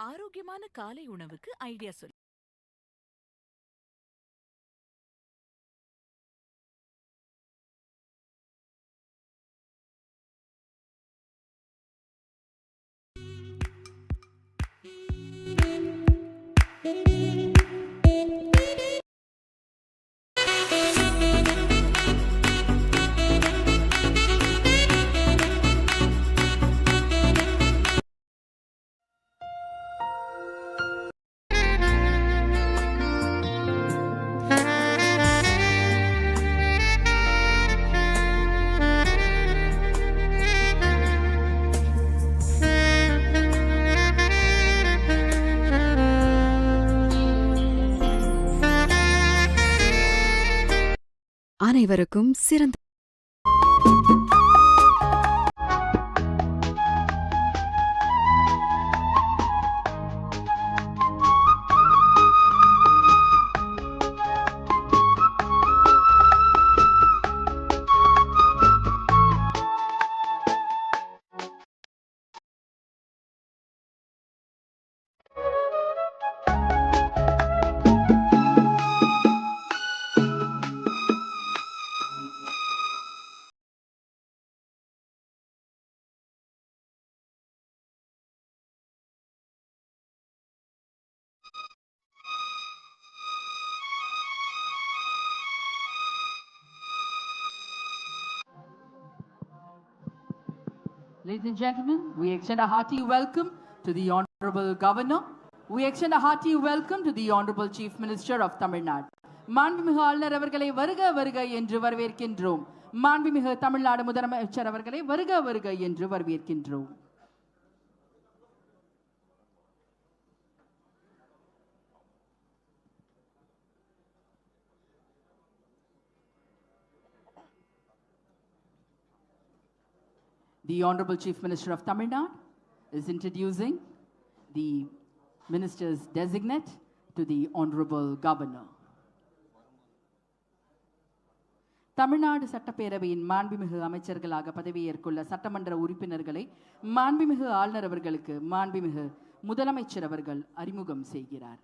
ஆரோக்கியமான காலை உணவுக்கு ஐடியா சொல். அனைவருக்கும் சிறந்த Ladies and gentlemen, we extend a hearty welcome to the Honorable Governor. We extend a hearty welcome to the Honorable Chief Minister of Tamil Nadu. மாண்புமிகு ஆளுநர் அவர்களை வருக வருக என்று வரவேற்கின்றோம். மாண்புமிகு தமிழ்நாடு முதலமைச்சர் அவர்களை வருக வருக என்று வரவேற்கின்றோம். The Honorable Chief Minister of Tamil Nadu is introducing the Minister's designate to the Honorable Governor. Tamil Nadu சட்டப்பேரவையின் மாண்புமிகு அமைச்சர்களாக பதவியேற்குள்ள சட்டமன்ற உறுப்பினர்களை மாண்புமிகு ஆளுநர் அவர்களுக்கு மாண்புமிகு முதலமைச்சர் அவர்கள் அறிமுகம் செய்கிறார்.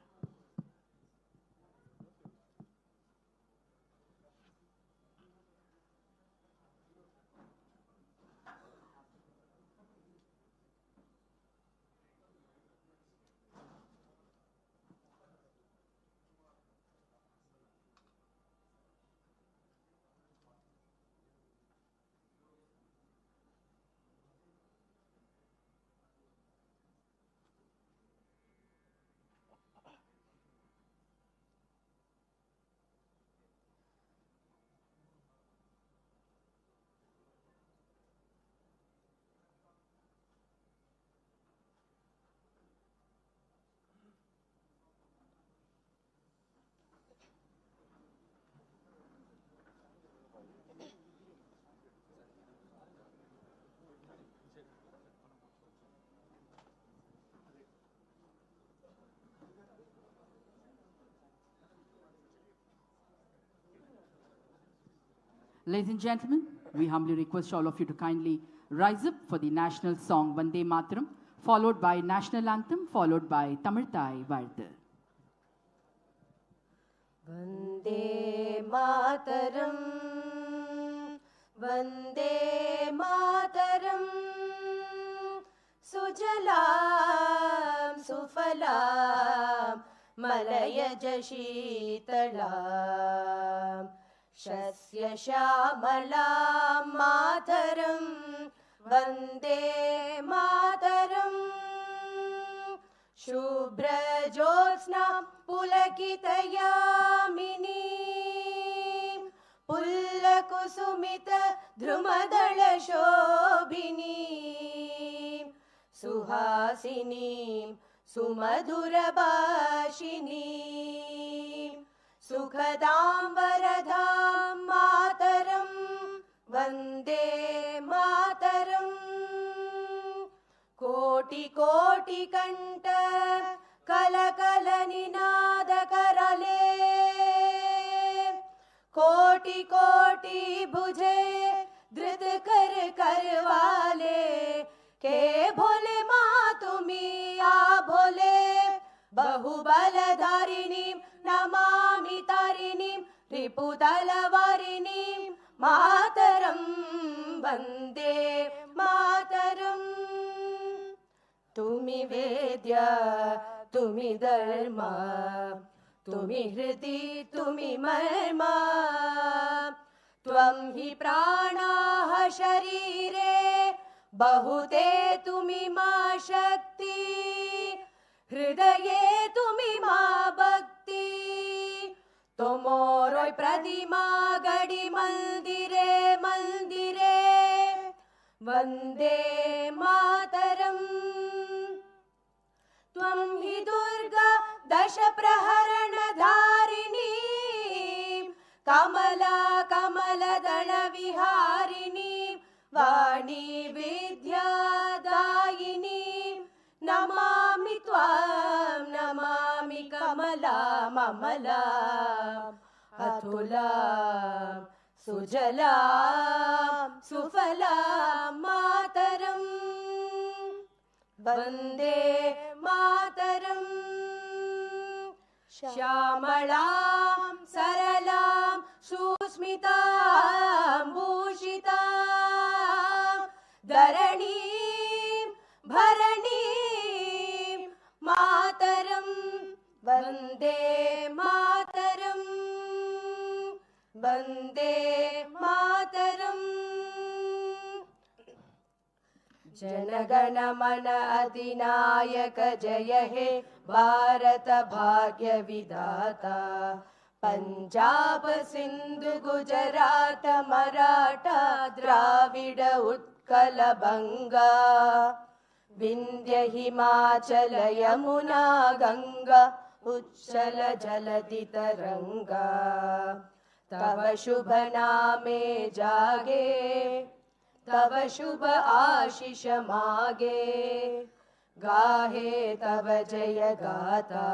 Ladies and gentlemen, we humbly request all of you to kindly rise up for the national song Vande Mataram, followed by national anthem, followed by Tamil Thai Vazhuthu. Vande Mataram, Vande Mataram, Sujalam Sufalam, Malayaja Sheetalam, Shasya Shamalam Mataram, Vande Mataram, Shubhra Jyotsna Pulakitayamini, Pullakusumita Dhrumadala Shobhini, Suhasini Sumadhura Bhashini, Sukhadam Varadham Mataram, Vande Mataram, Koti Koti Kanta Kala Kala Ninada Karale, Koti Koti Bhuje Dhrit Kar Karwale, Ke Bhole Ma Tumi A Bhole, तलवारिणीं मातरं वन्दे मातरम् तुमि वेद्य तुमि धर्म तुमि हृदि तुमि मर्म त्वं हि प्राणाः शरीरे बहुते तुमि मा शक्ति हृदये तुमि मा भक्ति तोमोरोय प्रतिमा गडी मंदिरे मंदिरे वन्दे मातरम् त्वं हि दुर्गा दश प्रहरण धारिणी कमला कमलदल विहारिणी वाणी विद्यादायिनी नमामि त्वां नमामि कमला ममला अतुला सुजला सुफला मातरम् वन्दे मातरम् श्यामलां सरलां सुस्मितां भूषितां धरणीं भरणीं मातरं वन्दे मातरम् वन्दे मातरम् जनगण मन अधिनायक जय हे भारत भाग्य विधाता पंजाब सिंधु गुजरात मराठा द्राविड उत्कल बंगा विंध्य हिमाचल यमुना गंगा उच्चल जलधि तरंगा तव शुभ नामे जागे तव शुभ आशीष मागे गाहे तव जय गाथा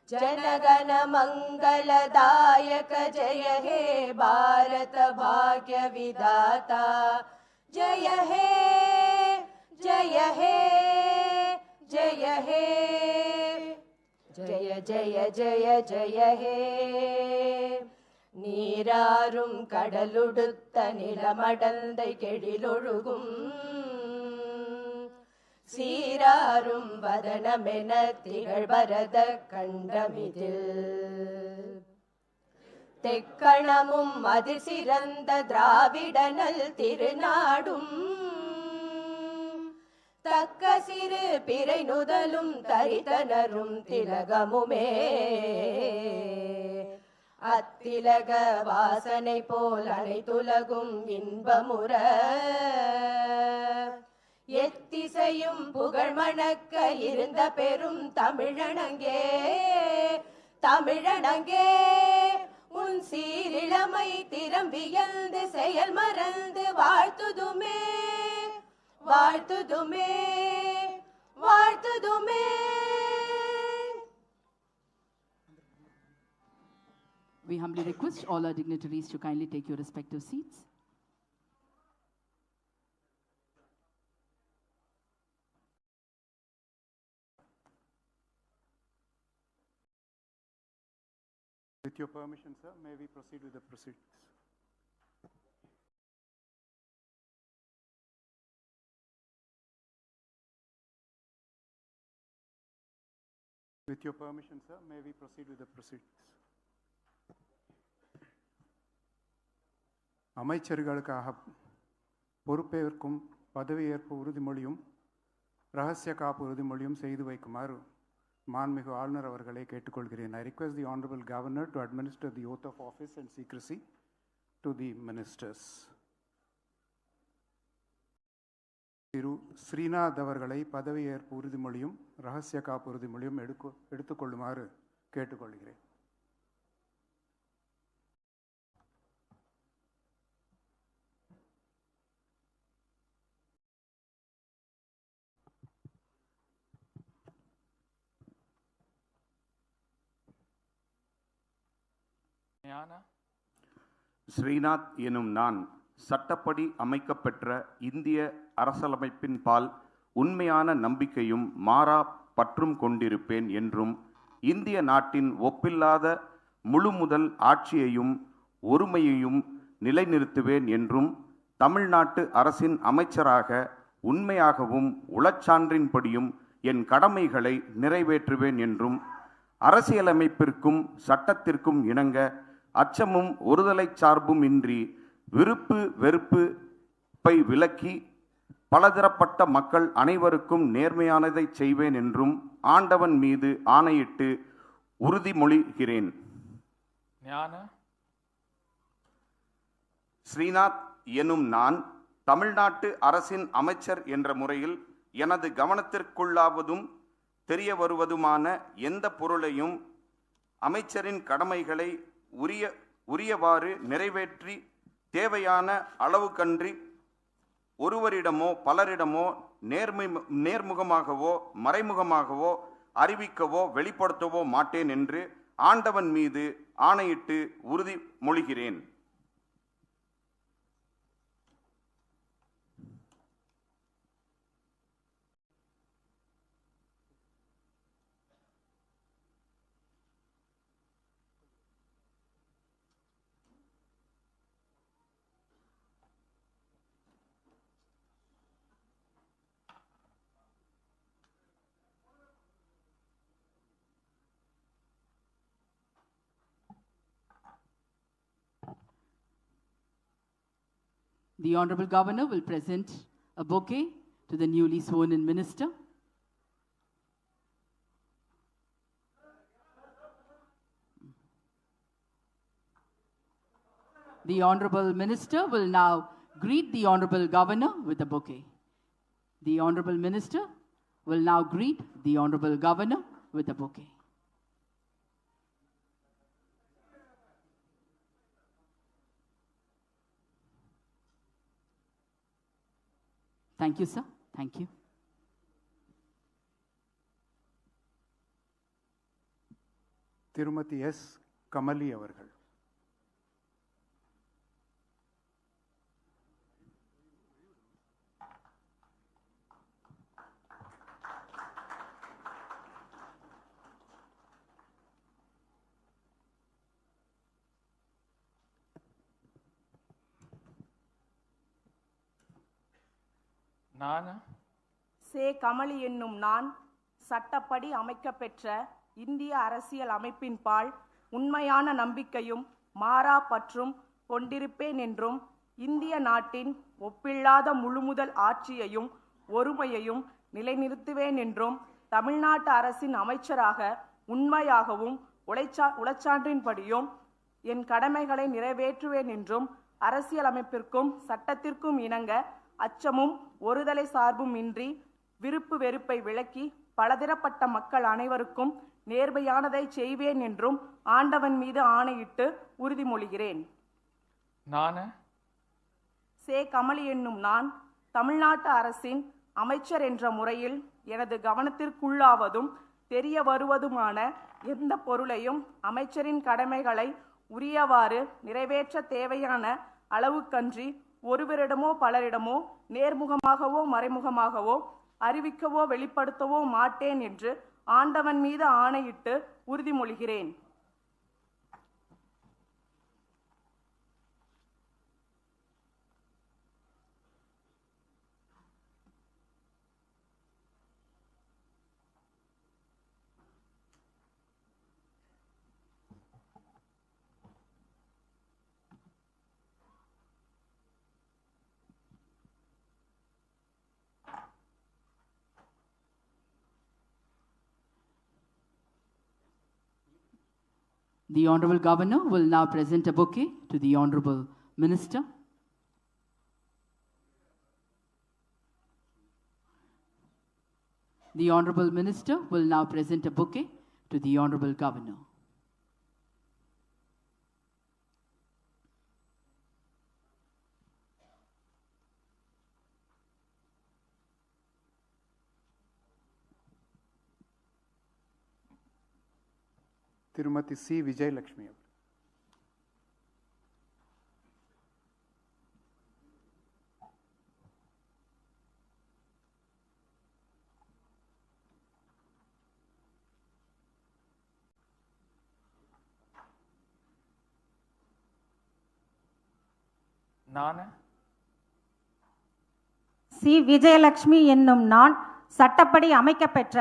जनगण मंगलदायक जय हे भारत भाग्य विधाता जय हे जय हे जय हे जय जय जय जय हे நீராறும் கடலுடுத்த நிலமடந்தை கெடிலொழுகும் சீராறும் வதனமென திகழ் பரத கண்டமிதில் தெக்கணமும் அதிர் சிறந்த திராவிடனல் திருநாடும் தக்க சிறு பிறை நுதலும் தரிதனரும் திலகமுமே அத்திலக வாசனை போல் அனைத்துலகும் இன்பமுற எத்திசையும் புகழ் மணக்க இருந்த பெரும் தமிழனங்கே தமிழனங்கே உன் சீரிழமை திறம் வியந்து செயல் மறந்து வாழ்த்துதுமே வாழ்த்துதுமே வாழ்த்துதுமே. We humbly request all our dignitaries to kindly take your respective seats. With your permission, sir, may we proceed with the proceedings? With your permission, sir, may we proceed with the proceedings? அமைச்சர்களுக்காக பொறுப்பேற்கும் பதவியேற்பு உறுதிமொழியும் ரகசிய காப்பு உறுதிமொழியும் செய்து வைக்குமாறு மாண்புமிகு ஆளுநர் அவர்களை கேட்டுக்கொள்கிறேன். I request the Honorable Governor to administer the oath of office and secrecy to the ministers. திரு ஸ்ரீநாத் அவர்களை பதவியேற்பு உறுதிமொழியும் ரகசிய காப்பு உறுதிமொழியும் எடுத்துக்கொள்ளுமாறு கேட்டுக்கொள்கிறேன். ஸ்ரீநாத் எனும் நான் சட்டப்படி அமைக்கப்பெற்ற இந்திய அரசியலமைப்பின் பால் உண்மையான நம்பிக்கையும் மாறா பற்றும் கொண்டிருப்பேன் என்றும் இந்திய நாட்டின் ஒப்பில்லாத முழு முதல் ஆட்சியையும் ஒருமையையும் நிலைநிறுத்துவேன் என்றும் தமிழ்நாட்டு அரசின் அமைச்சராக உண்மையாகவும் உளச்சான்றின்படியும் என் கடமைகளை நிறைவேற்றுவேன் என்றும் அரசியலமைப்பிற்கும் சட்டத்திற்கும் இணங்க அச்சமும் ஒருதலை சார்பும் இன்றி விருப்பு வெறுப்பை விலக்கி பலதரப்பட்ட மக்கள் அனைவருக்கும் நேர்மையானதை செய்வேன் என்றும் ஆண்டவன் மீது ஆணையிட்டு உறுதிமொழிகிறேன். ஸ்ரீநாத் எனும் நான் தமிழ்நாட்டு அரசின் அமைச்சர் என்ற முறையில் எனது கவனத்திற்குள்ளாவதும் தெரிய வருவதுமான எந்த பொருளையும் அமைச்சரின் கடமைகளை உரியவாறு நிறைவேற்றி தேவையான அளவுக்கன்றி ஒருவரிடமோ பலரிடமோ நேர்முகமாகவோ மறைமுகமாகவோ அறிவிக்கவோ வெளிப்படுத்தவோ மாட்டேன் என்று ஆண்டவன் மீது ஆணையிட்டு உறுதிமொழிகிறேன். The Honorable Governor will present a bouquet to the newly sworn-in minister. The Honorable Minister will now greet the Honorable Governor with a bouquet. The Honorable Minister will now greet the Honorable Governor with a bouquet. Thank you, sir. Thank you. திருமதி S Kamali அவர்கள். சே கமலி என்னும் நான் சட்டப்படி அமைக்கப்பெற்ற இந்திய அரசியல் அமைப்பின்பால் உண்மையான நம்பிக்கையும் மாறா பற்றும் கொண்டிருப்பேன் என்றும் இந்திய நாட்டின் ஒப்பில்லாத முழுமுதல் ஆட்சியையும் ஒருமையையும் நிலைநிறுத்துவேன் என்றும் தமிழ்நாட்டு அரசின் அமைச்சராக உண்மையாகவும் உளச்சான்றின்படியும் என் கடமைகளை நிறைவேற்றுவேன் என்றும் அரசியலமைப்பிற்கும் சட்டத்திற்கும் இணங்க அச்சமும் ஒருதலை சார்பும் இன்றி விருப்பு வெறுப்பை விலக்கி பலதரப்பட்ட மக்கள் அனைவருக்கும் நேர்மையானதை செய்வேன் என்றும் ஆண்டவன் மீது ஆணையிட்டு உறுதிமொழிகிறேன். சே கமலி என்னும் நான் தமிழ்நாட்டு அரசின் அமைச்சர் என்ற முறையில் எனது கவனத்திற்குள்ளாவதும் தெரிய வருவதுமான எந்த பொருளையும் அமைச்சரின் கடமைகளை உரியவாறு நிறைவேற்ற தேவையான அளவுக்கன்றி ஒருவரிடமோ பலரிடமோ நேர்முகமாகவோ மறைமுகமாகவோ அறிவிக்கவோ வெளிப்படுத்தவோ மாட்டேன் என்று ஆண்டவன் மீது ஆணையிட்டு உறுதிமொழிகிறேன். The Honorable Governor will now present a bouquet to the Honorable Minister. The Honorable Minister will now present a bouquet to the Honorable Governor. திருமதி சி விஜயலட்சுமி அவர்கள். நான் சி விஜயலட்சுமி என்னும் நான் சட்டப்படி அமைக்கப்பெற்ற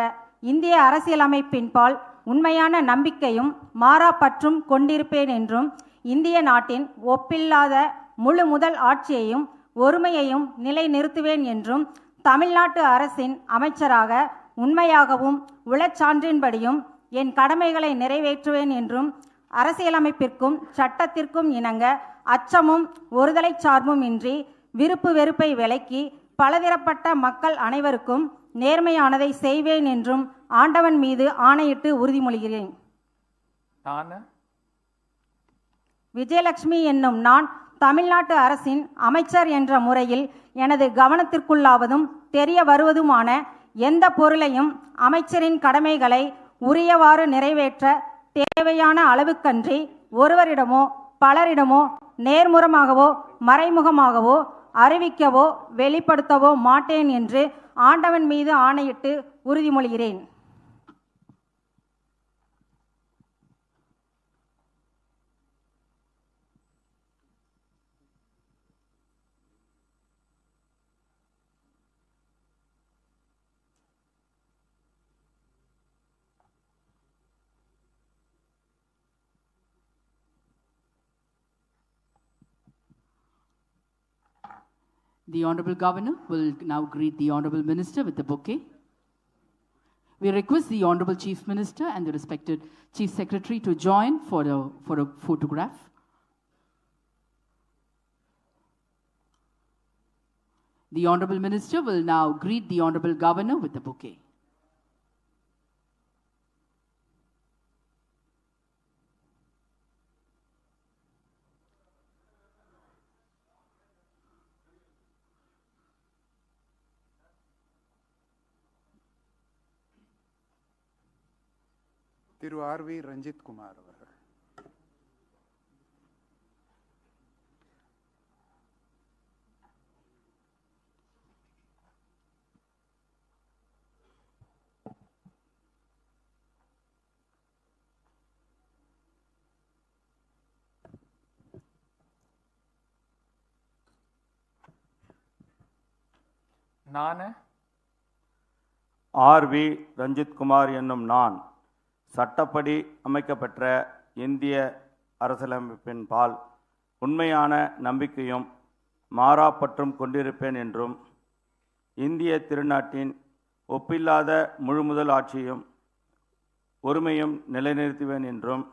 இந்திய அரசியலமைப்பின்பால் உண்மையான நம்பிக்கையும் மாறாப்பற்றும் கொண்டிருப்பேன் என்றும் இந்திய நாட்டின் ஒப்பில்லாத முழு முதல் ஆட்சியையும் ஒருமையையும் நிலைநிறுத்துவேன் என்றும் தமிழ்நாட்டு அரசின் அமைச்சராக உண்மையாகவும் உளச்சான்றின்படியும் என் கடமைகளை நிறைவேற்றுவேன் என்றும் அரசியலமைப்பிற்கும் சட்டத்திற்கும் இணங்க அச்சமும் ஒருதலை சார்பும் இன்றி விருப்பு வெறுப்பை விலக்கி பலதரப்பட்ட மக்கள் அனைவருக்கும் நேர்மையானதை செய்வேன் என்றும் ஆண்டவன் மீது ஆணையிட்டு உறுதிமொழிகிறேன். நான் விஜயலட்சுமி என்னும் நான் தமிழ்நாட்டு அரசின் அமைச்சர் என்ற முறையில் எனது கவனத்திற்குள்ளாவதும் தெரிய வருவதுமான எந்த பொருளையும் அமைச்சரின் கடமைகளை உரியவாறு நிறைவேற்ற தேவையான அளவுக்கன்றி ஒருவரிடமோ பலரிடமோ நேர்முறமாகவோ மறைமுகமாகவோ அறிவிக்கவோ வெளிப்படுத்தவோ மாட்டேன் என்று ஆண்டவன் மீது ஆணையிட்டு உறுதிமொழிகிறேன். The Honorable Governor will now greet the Honorable Minister with the bouquet. We request the Honorable Chief Minister and the respected Chief Secretary to join for a photograph. The Honorable Minister will now greet the Honorable Governor with the bouquet. Thiru R V. Ranjith Kumar அவர்கள். நான் RV. Ranjith Kumar என்னும் நான் சட்டப்படி அமைக்கப்பெற்ற இந்திய அரசியலமைப்பின் பால் உண்மையான நம்பிக்கையும் மாறாப்பற்றும் கொண்டிருப்பேன் என்றும் இந்திய திருநாட்டின் ஒப்பில்லாத முழுமுதல் ஆட்சியும் ஒருமையும் நிலைநிறுத்துவேன் என்றும்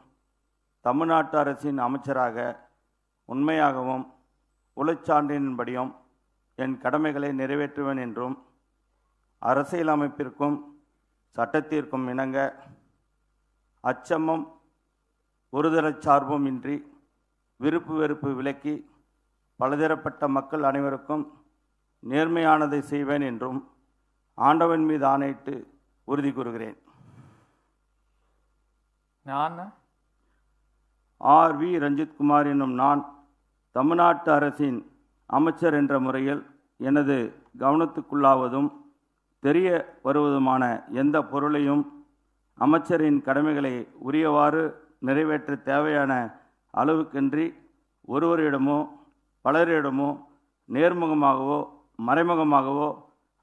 தமிழ்நாட்டு அரசின் அமைச்சராக உண்மையாகவும் உளச்சான்றின்படியும் என் கடமைகளை நிறைவேற்றுவேன் என்றும் அரசியலமைப்பிற்கும் சட்டத்திற்கும் இணங்க அச்சமும் ஒருதலைச் சார்பும் இன்றி விருப்பு வெறுப்பு விலக்கி பலதரப்பட்ட மக்கள் அனைவருக்கும் நேர்மையானதை செய்வேன் என்றும் ஆண்டவன் மீது ஆணையிட்டு உறுதி கூறுகிறேன். நான் ஆர்.வி. ரஞ்சித் குமார் என்னும் நான் தமிழ்நாட்டு அரசின் அமைச்சர் என்ற முறையில் எனது கவனத்துக்குள்ளாவதும் தெரிய வருவதுமான எந்த பொருளையும் அமைச்சரின் கடமைகளை உரியவாறு நிறைவேற்ற தேவையான அளவுக்கின்றி ஒருவரிடமோ பலரிடமோ நேர்முகமாகவோ மறைமுகமாகவோ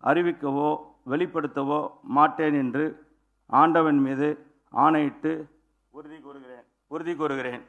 அறிவிக்கவோ வெளிப்படுத்தவோ மாட்டேன் என்று ஆண்டவன் மீது ஆணையிட்டு உறுதி கூறுகிறேன்.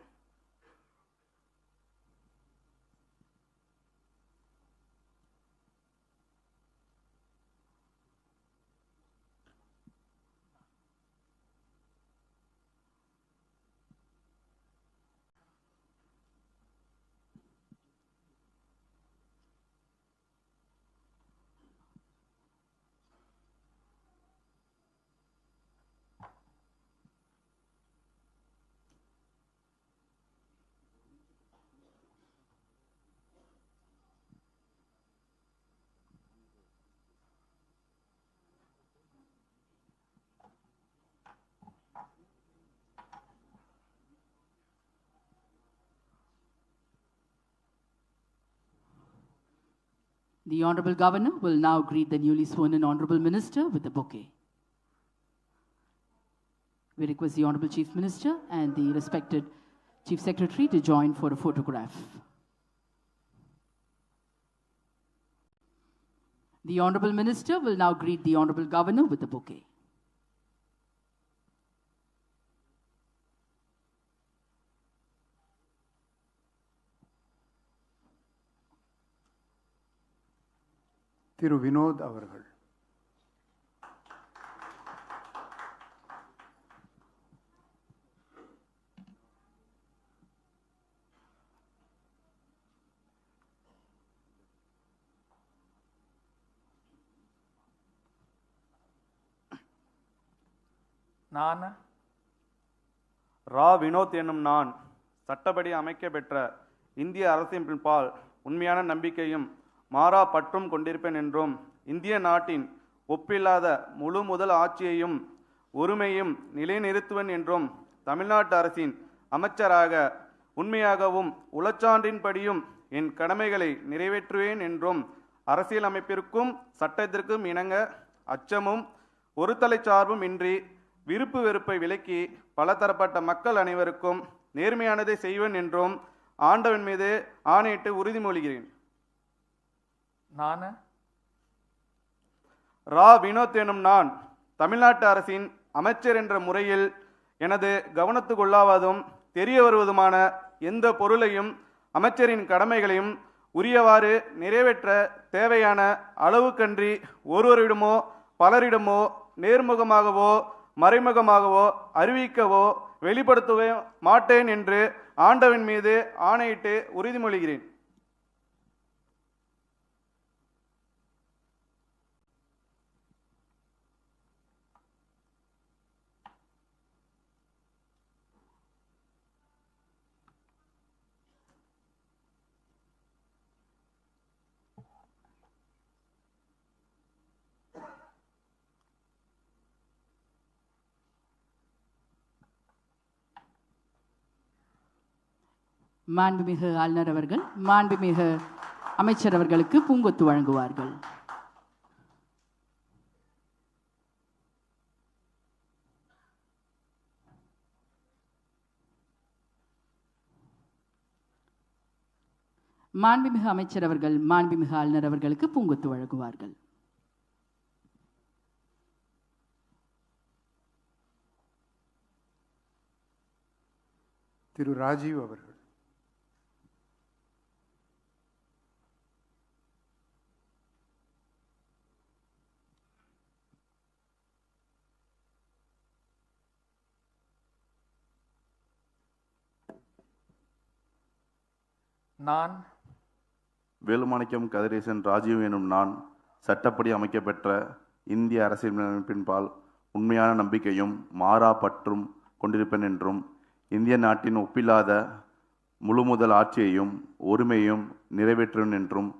The Honorable Governor will now greet the newly sworn-in Honorable Minister with a bouquet. We request the Honorable Chief Minister and the respected Chief Secretary to join for a photograph. The Honorable Minister will now greet the Honorable Governor with a bouquet. திரு வினோத் அவர்கள். நான் ரா வினோத் என்னும் நான் சட்டப்படி அமைக்கப்பெற்ற இந்திய அரசின்பால் உண்மையான நம்பிக்கையும் மாறா பற்றும் கொண்டிருப்பேன் என்றும் இந்திய நாட்டின் ஒப்பில்லாத முழு முதல் ஆட்சியையும் ஒருமையும் நிலைநிறுத்துவேன் என்றும் தமிழ்நாட்டு அரசின் அமைச்சராக உண்மையாகவும் உளச்சான்றின்படியும் என் கடமைகளை நிறைவேற்றுவேன் என்றும் அரசியலமைப்பிற்கும் சட்டத்திற்கும் இணங்க அச்சமும் ஒருதலை சார்பும் இன்றி விருப்பு வெறுப்பை விலக்கி பலதரப்பட்ட மக்கள் அனைவருக்கும் நேர்மையானதை செய்வேன் என்றும் ஆண்டவன் மீது ஆணையிட்டு உறுதிமொழிகிறேன். நான் ரா வினோத் எனும் நான் தமிழ்நாட்டு அரசின் அமைச்சர் என்ற முறையில் எனது கவனத்துக்குள்ளாவதும் தெரிய வருவதுமான எந்த பொருளையும் அமைச்சரின் கடமைகளையும் உரியவாறு நிறைவேற்ற தேவையான அளவுக்கன்றி ஒருவரிடமோ பலரிடமோ நேர்முகமாகவோ மறைமுகமாகவோ அறிவிக்கவோ வெளிப்படுத்தவே மாட்டேன் என்று ஆண்டவன் மீது ஆணையிட்டு உறுதிமொழிகிறேன். மாண்புமிகு ஆளுநர் அவர்கள் மாண்புமிகு அமைச்சர் அவர்களுக்கு பூங்கொத்து வழங்குவார்கள். மாண்புமிகு அமைச்சர் அவர்கள் மாண்புமிகு ஆளுநர் அவர்களுக்கு பூங்கொத்து வழங்குவார்கள். திரு ராஜீவ் அவர்கள். நான் வேலுமாணிக்கம் கதிரேசன் ராஜீவ் எனும் நான் சட்டப்படி அமைக்கப்பெற்ற இந்திய அரசியலமைப்பின்பால் உண்மையான நம்பிக்கையும் மாறா பற்றும் கொண்டிருப்பேன் என்றும் இந்திய நாட்டின் ஒப்பில்லாத முழு முதல் ஆட்சியையும் ஒருமையும் நிறைவேற்றுவேன் என்றும்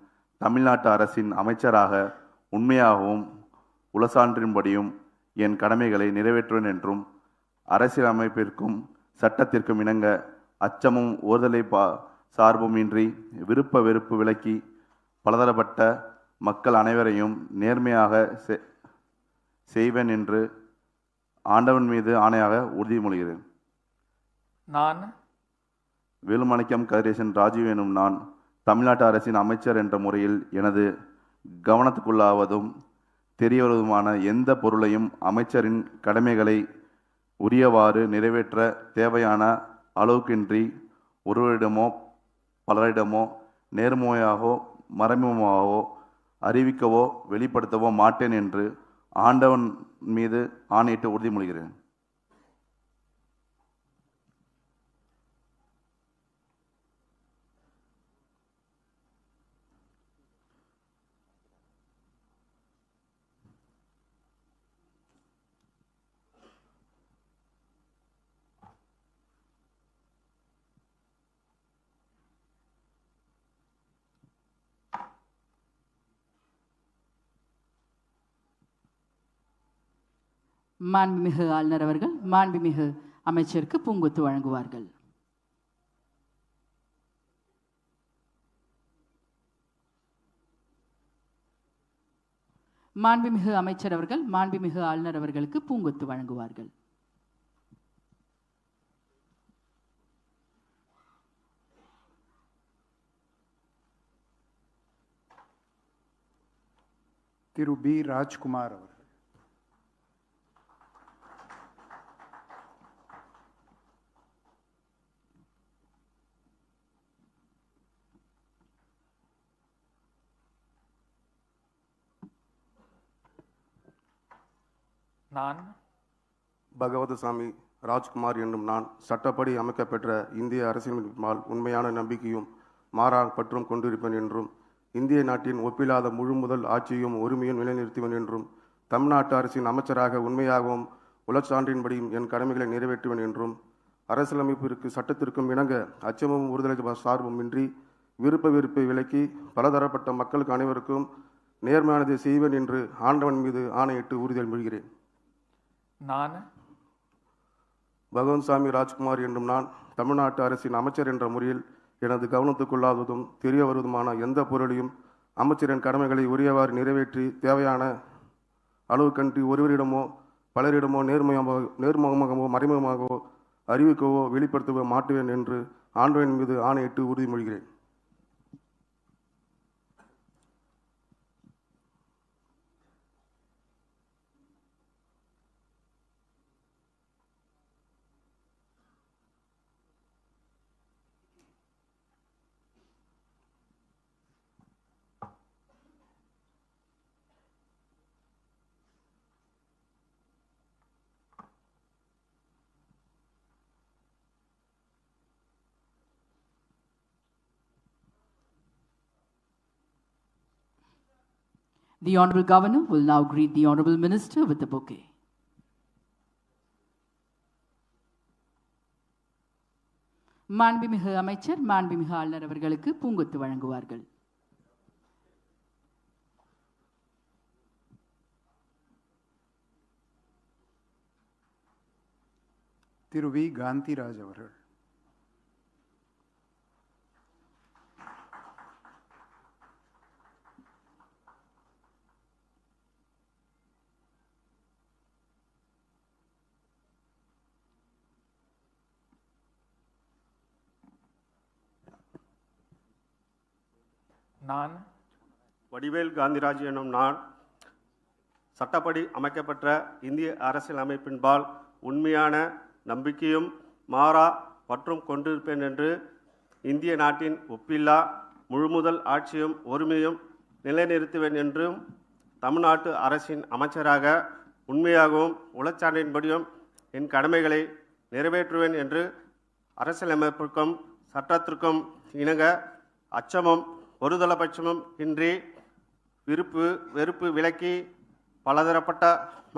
தமிழ்நாட்டு அரசின் அமைச்சராக உண்மையாகவும் உளச்சான்றின்படியும் என் கடமைகளை நிறைவேற்றுவேன் என்றும் அரசியலமைப்பிற்கும் சட்டத்திற்கும் இணங்க அச்சமும் ஓர்தலை சார்பும் இன்றி விருப்ப வெறுப்பு விலக்கி பலதரப்பட்ட மக்கள் அனைவரையும் நேர்மையாக செய்வேன் என்று ஆண்டவன் மீது ஆணையாக உறுதிமொழிகிறேன். நான் வேலுமாணிக்கம் கதிரேசன் ராஜீவ் எனும் நான் தமிழ்நாட்டு அரசின் அமைச்சர் என்ற முறையில் எனது கவனத்துக்குள்ளாவதும் தெரிய வருவதுமான எந்த பொருளையும் அமைச்சரின் கடமைகளை உரியவாறு நிறைவேற்ற தேவையான அளவுக்கின்றி ஒருவரிடமோ பலரிடமோ நேர்மையாகவோ மறைமுகமாகவோ அறிவிக்கவோ வெளிப்படுத்தவோ மாட்டேன் என்று ஆண்டவன் மீது ஆணையிட்டு உறுதிமொழிகிறேன். மாண்புமிகு ஆளுநர் அவர்கள் மாண்புமிகு அமைச்சருக்கு பூங்கொத்து வழங்குவார்கள். மாண்புமிகு அமைச்சர் அவர்கள் மாண்புமிகு ஆளுநர் அவர்களுக்கு பூங்கொத்து வழங்குவார்கள். திரு பி ராஜ்குமார் அவர்கள். நான் பகவதசாமி ராஜ்குமார் என்னும் நான் சட்டப்படி அமைக்கப்பெற்ற இந்திய அரசியலமைப்பால் உண்மையான நம்பிக்கையும் மாறா பற்றும் கொண்டிருப்பேன் என்றும் இந்திய நாட்டின் ஒப்பில்லாத முழு முதல் ஆட்சியும் உரிமையும் நிலைநிறுத்துவேன் என்றும் தமிழ்நாட்டு அரசின் அமைச்சராக உண்மையாகவும் உளச்சான்றின்படியும் என் கடமைகளை நிறைவேற்றுவேன் என்றும் அரசியலமைப்பிற்கு சட்டத்திற்கும் இணங்க அச்சமும் ஒருதலை சார்பும் இன்றி விருப்ப வெறுப்பை விலக்கி பலதரப்பட்ட மக்களுக்கு அனைவருக்கும் நேர்மையானதை செய்வேன் என்று ஆண்டவன் மீது ஆணையிட்டு உறுதியல் மொழிகிறேன். நான் பகவன்சாமி ராஜ்குமார் என்னும் நான் தமிழ்நாட்டு அரசின் அமைச்சர் என்ற முறையில் எனது கவனத்துக்குள்ளாததும் தெரிய வருவதுமான எந்த பொருளையும் அமைச்சரின் கடமைகளை உரியவாறு நிறைவேற்றி தேவையான அளவுக்கன்றி ஒருவரிடமோ பலரிடமோ நேர்முகமாகவோ மறைமுகமாகவோ அறிவிக்கவோ வெளிப்படுத்தவோ மாட்டுவேன் என்று ஆண்டவன் மீது ஆணையிட்டு உறுதிமொழிகிறேன். The Honorable Governor will now greet the Honorable Minister with the bouquet. மாண்புமிகு அமைச்சர் மாண்புமிகு ஆளுநர் அவர்களுக்கு பூங்கொத்து வழங்குவார்கள். திரு வி காந்திராஜ் அவர்கள். நான் வடிவேல் காந்திராஜ் எனும் நான் சட்டப்படி அமைக்கப்பட்ட இந்திய அரசியல் அமைப்பின்பால் உண்மையான நம்பிக்கையும் மாறா பற்றும் கொண்டிருப்பேன் என்று இந்திய நாட்டின் ஒப்பில்லா முழுமுதல் ஆட்சியும் உரிமையும் நிலைநிறுத்துவேன் என்றும் தமிழ்நாட்டு அரசின் அமைச்சராக உண்மையாகவும் உளச்சான்றின்படியும் என் கடமைகளை நிறைவேற்றுவேன் என்று அரசியலமைப்பிற்கும் சட்டத்திற்கும் இணங்க அச்சமும் ஒருதலைபட்சமும் இன்றி விருப்பு வெறுப்பு விலக்கி பலதரப்பட்ட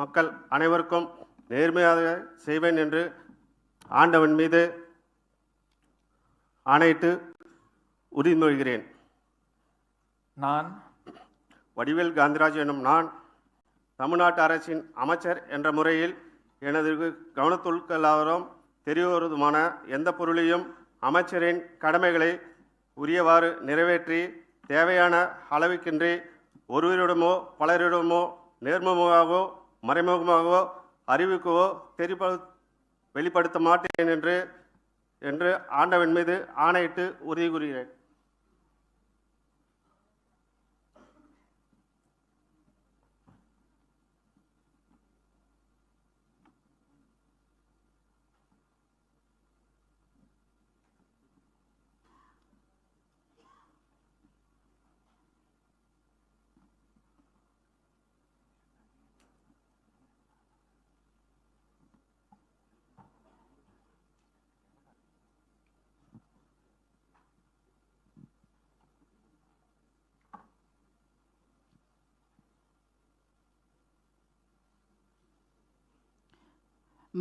மக்கள் அனைவருக்கும் நேர்மையாக செய்வேன் என்று ஆண்டவன் மீது ஆணையிட்டு உறுதிமொழிகிறேன். நான் வடிவேல் காந்திராஜ் எனும் நான் தமிழ்நாட்டு அரசின் அமைச்சர் என்ற முறையில் எனது கவனத்துள்ளாவதும் தெரியவருவதுமான எந்த பொருளையும் அமைச்சரின் கடமைகளை உரியவாறு நிறைவேற்றி தேவையான அளவுக்கின்றி ஒருவரிடமோ பலரிடமோ நேர்முகமாகவோ மறைமுகமாகவோ அறிவிக்கவோ வெளிப்படுத்த மாட்டேன் என்று ஆண்டவன் மீது ஆணையிட்டு உறுதி கூறுகிறேன்.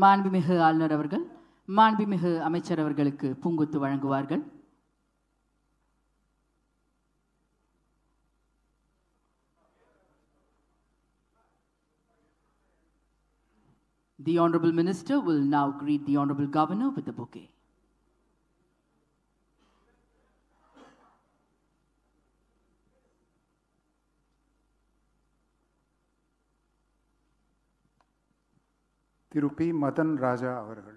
மாண்புமிகு ஆளுநர் அவர்கள் மாண்புமிகு அமைச்சர் அவர்களுக்கு பூங்கொத்து வழங்குவார்கள். The Honorable Minister will now greet the Honorable Governor with the bouquet. Thiru P Madhan Raja அவர்கள்.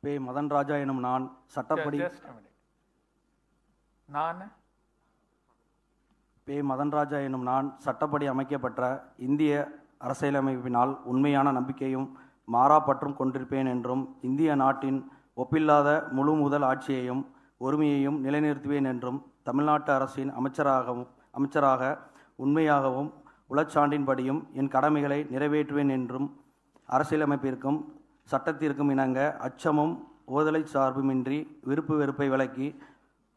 பே மதன்ராஜா எனும் நான் சட்டப்படி Just a minute. நான் பே மதன்ராஜா எனும் நான் சட்டப்படி அமைக்கப்பட்ட இந்திய அரசியலமைப்பினால் உண்மையான நம்பிக்கையும் மாறாப்பற்றும் கொண்டிருப்பேன் என்றும் இந்திய நாட்டின் ஒப்பில்லாத முழு முதல் ஆட்சியையும் ஒருமையையும் நிலைநிறுத்துவேன் என்றும் தமிழ்நாட்டு அரசின் அமைச்சராக உண்மையாகவும் உளச்சான்றின்படியும் என் கடமைகளை நிறைவேற்றுவேன் என்றும் அரசியலமைப்பிற்கும் சட்டத்திற்கும் இணங்க அச்சமும் ஓதலை சார்புமின்றி விருப்பு வெறுப்பை விலக்கி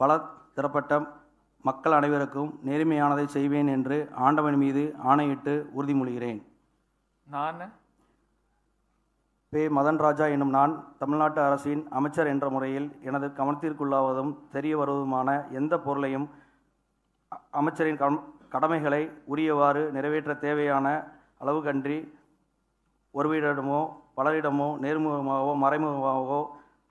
பல தரப்பட்ட மக்கள் அனைவருக்கும் நேர்மையானதை செய்வேன் என்று ஆண்டவன் மீது ஆணையிட்டு உறுதிமொழிகிறேன். நான் பே மதன்ராஜா எனும் நான் தமிழ்நாட்டு அரசின் அமைச்சர் என்ற முறையில் எனது கவனத்திற்குள்ளாவதும் தெரிய வருவதுமான எந்த பொருளையும் அமைச்சரின் கடமைகளை உரியவாறு நிறைவேற்ற தேவையான அளவுகன்றி ஒருவரிடமோ பலரிடமோ நேர்முகமாகவோ மறைமுகமாகவோ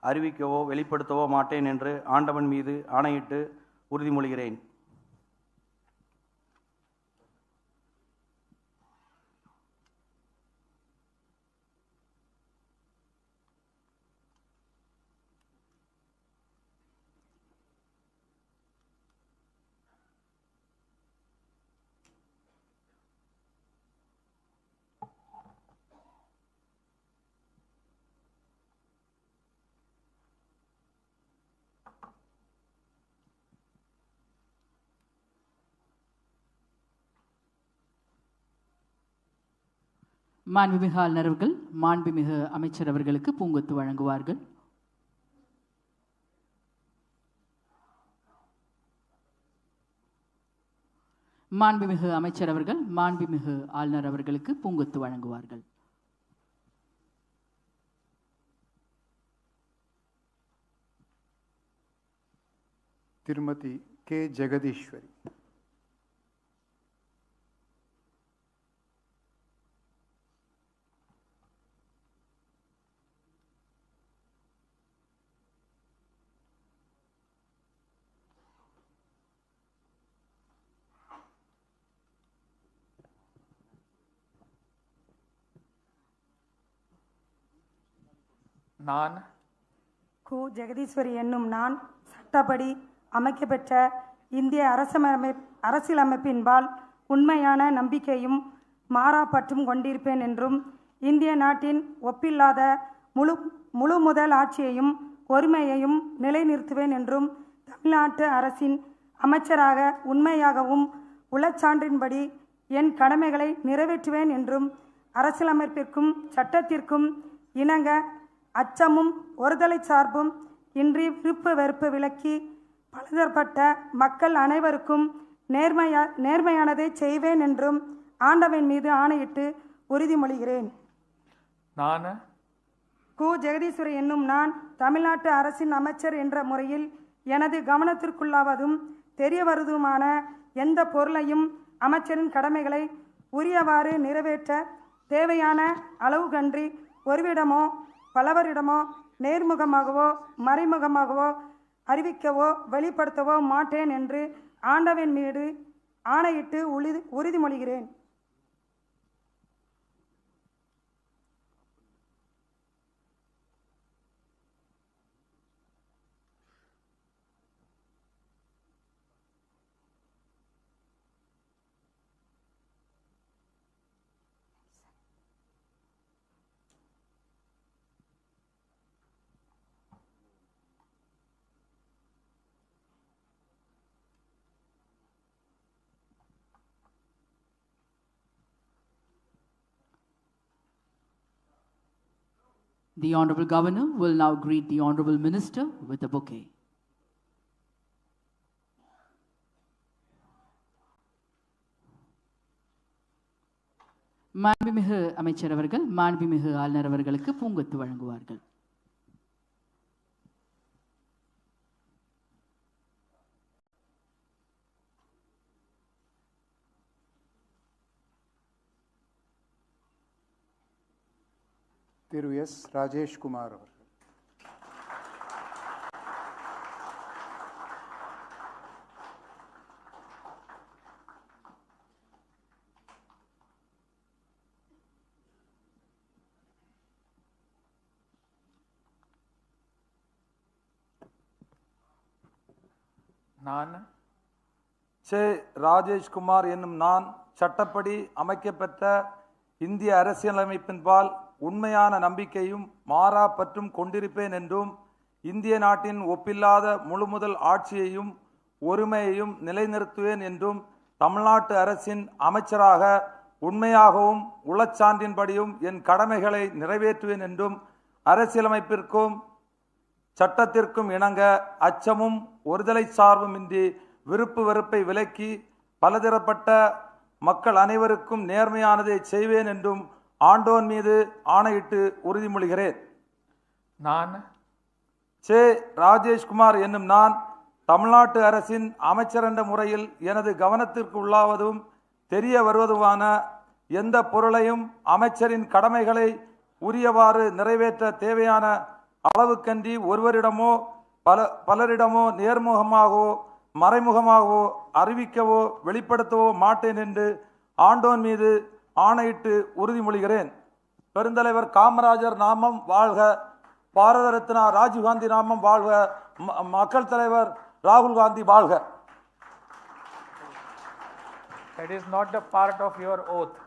அறிவிக்கவோ வெளிப்படுத்தவோ மாட்டேன் என்று ஆண்டவன் மீது ஆணையிட்டு உறுதிமொழிகிறேன். மாண்புமிகு ஆளுநர் அவர்கள் மாண்புமிகு அமைச்சர் அவர்களுக்கு பூங்கொத்து வழங்குவார்கள். மாண்புமிகு அமைச்சர் அவர்கள் மாண்புமிகு ஆளுநர் அவர்களுக்கு பூங்கொத்து வழங்குவார்கள். திருமதி கே ஜெகதீஸ்வரி. நான் கு ஜெகதீஸ்வரி என்னும் நான் சட்டப்படி அமைக்கப்பெற்ற இந்திய அரசியலமைப்பின்பால் உண்மையான நம்பிக்கையும் மாறாப்பற்றும் கொண்டிருப்பேன் என்றும் இந்திய நாட்டின் ஒப்பில்லாத முழு முதல் ஆட்சியையும் ஒருமையையும் நிலைநிறுத்துவேன் என்றும் தமிழ்நாட்டு அரசின் அமைச்சராக உண்மையாகவும் உளச்சான்றின்படி என் கடமைகளை நிறைவேற்றுவேன் என்றும் அரசியலமைப்பிற்கும் சட்டத்திற்கும் இணங்க அச்சமும் ஒருதலை சார்பும் இன்றி விருப்பு வெறுப்பு விலக்கி பலதரப்பட்ட மக்கள் அனைவருக்கும் நேர்மையானதை செய்வேன் என்றும் ஆண்டவன் மீது ஆணையிட்டு உறுதிமொழிகிறேன். நான் கு ஜெகதீஸ்வரி என்னும் நான் தமிழ்நாட்டு அரசின் அமைச்சர் என்ற முறையில் எனது கவனத்திற்குள்ளாவதும் தெரிய வருவதுமான எந்த பொருளையும் அமைச்சரின் கடமைகளை உரியவாறு நிறைவேற்ற தேவையான அளவுகன்றி ஒருவிடமோ பலவரிடமோ நேர்முகமாகவோ மறைமுகமாகவோ அறிவிக்கவோ வெளிப்படுத்தவோ மாட்டேன் என்று ஆண்டவன் மீது ஆணையிட்டு உறுதிமொழிகிறேன். The Honorable Governor will now greet the Honorable Minister with a bouquet. மாண்புமிகு அமைச்சர் அவர்கள் மாண்புமிகு ஆளுநர் அவர்களுக்கு பூங்கொத்து வழங்குவார்கள். திரு எஸ் ராஜேஷ்குமார் அவர்கள். நான் சே ராஜேஷ்குமார் என்னும் நான் சட்டப்படி அமைக்கப்பெற்ற இந்திய அரசியலமைப்பின்பால் உண்மையான நம்பிக்கையும் மாறா பற்றும் கொண்டிருப்பேன் என்றும் இந்திய நாட்டின் ஒப்பில்லாத முழுமுதல் ஆட்சியையும் ஒருமையையும் நிலைநிறுத்துவேன் என்றும் தமிழ்நாட்டு அரசின் அமைச்சராக உண்மையாகவும் உளச்சான்றின்படியும் என் கடமைகளை நிறைவேற்றுவேன் என்றும் அரசியலமைப்பிற்கும் சட்டத்திற்கும் இணங்க அச்சமும் ஒருதலை சார்புமின்றி விருப்பு வெறுப்பை விலக்கி பலதரப்பட்ட மக்கள் அனைவருக்கும் நேர்மையானதை செய்வேன் என்றும் ஆண்டோன் மீது ஆணையிட்டு உறுதிமொழிகிறேன். நான் சே ராஜேஷ்குமார் என்னும் நான் தமிழ்நாட்டு அரசின் அமைச்சர் என்ற முறையில் எனது கவனத்திற்கு உள்ளாவதும் தெரிய வருவதுமான எந்த பொருளையும் அமைச்சரின் கடமைகளை உரியவாறு நிறைவேற்ற தேவையான அளவுக்கன்றி ஒருவரிடமோ பலரிடமோ நேர்முகமாகவோ மறைமுகமாகவோ அறிவிக்கவோ வெளிப்படுத்தவோ மாட்டேன் என்று ஆண்டோன் மீது ஆணையிட்டு உறுதிமொழிகிறேன். பெருந்தலைவர் காமராஜர் நாமம் வாழ்க, பாரத ரத்னா ராஜீவ்காந்தி நாமம் வாழ்க, மக்கள் தலைவர் ராகுல் காந்தி வாழ்க. That is not the part of your oath.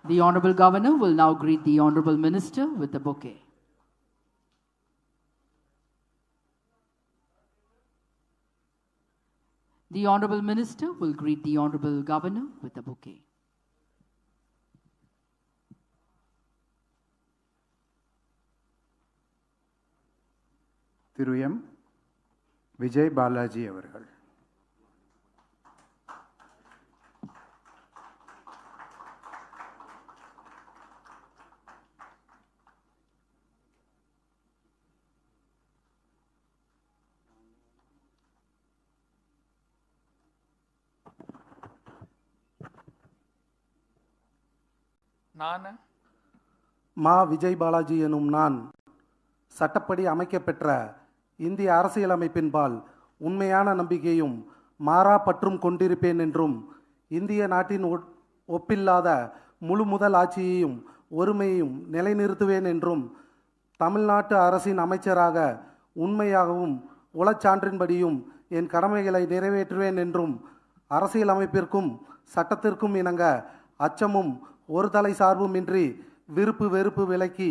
The Honorable Governor will now greet the Honorable Minister with a bouquet. The Honorable Minister will greet the Honorable Governor with a bouquet. Thiru M Vijay Balaji அவர்கள். நான் மா விஜய் பாலாஜி எனும் நான் சட்டப்படி அமைக்கப்பெற்ற இந்திய அரசியலமைப்பின்பால் உண்மையான நம்பிக்கையும் மாறா பற்றும் கொண்டிருப்பேன் என்றும் இந்திய நாட்டின் ஒப்பில்லாத முழு முதல் ஆட்சியையும் ஒருமையையும் நிலைநிறுத்துவேன் என்றும் தமிழ்நாட்டு அரசின் அமைச்சராக உண்மையாகவும் உளச்சான்றின்படியும் என் கடமைகளை நிறைவேற்றுவேன் என்றும் அரசியலமைப்பிற்கும் சட்டத்திற்கும் இணங்க அச்சமும் ஒரு தலை சார்புமின்றி விருப்பு வெறுப்பு விலக்கி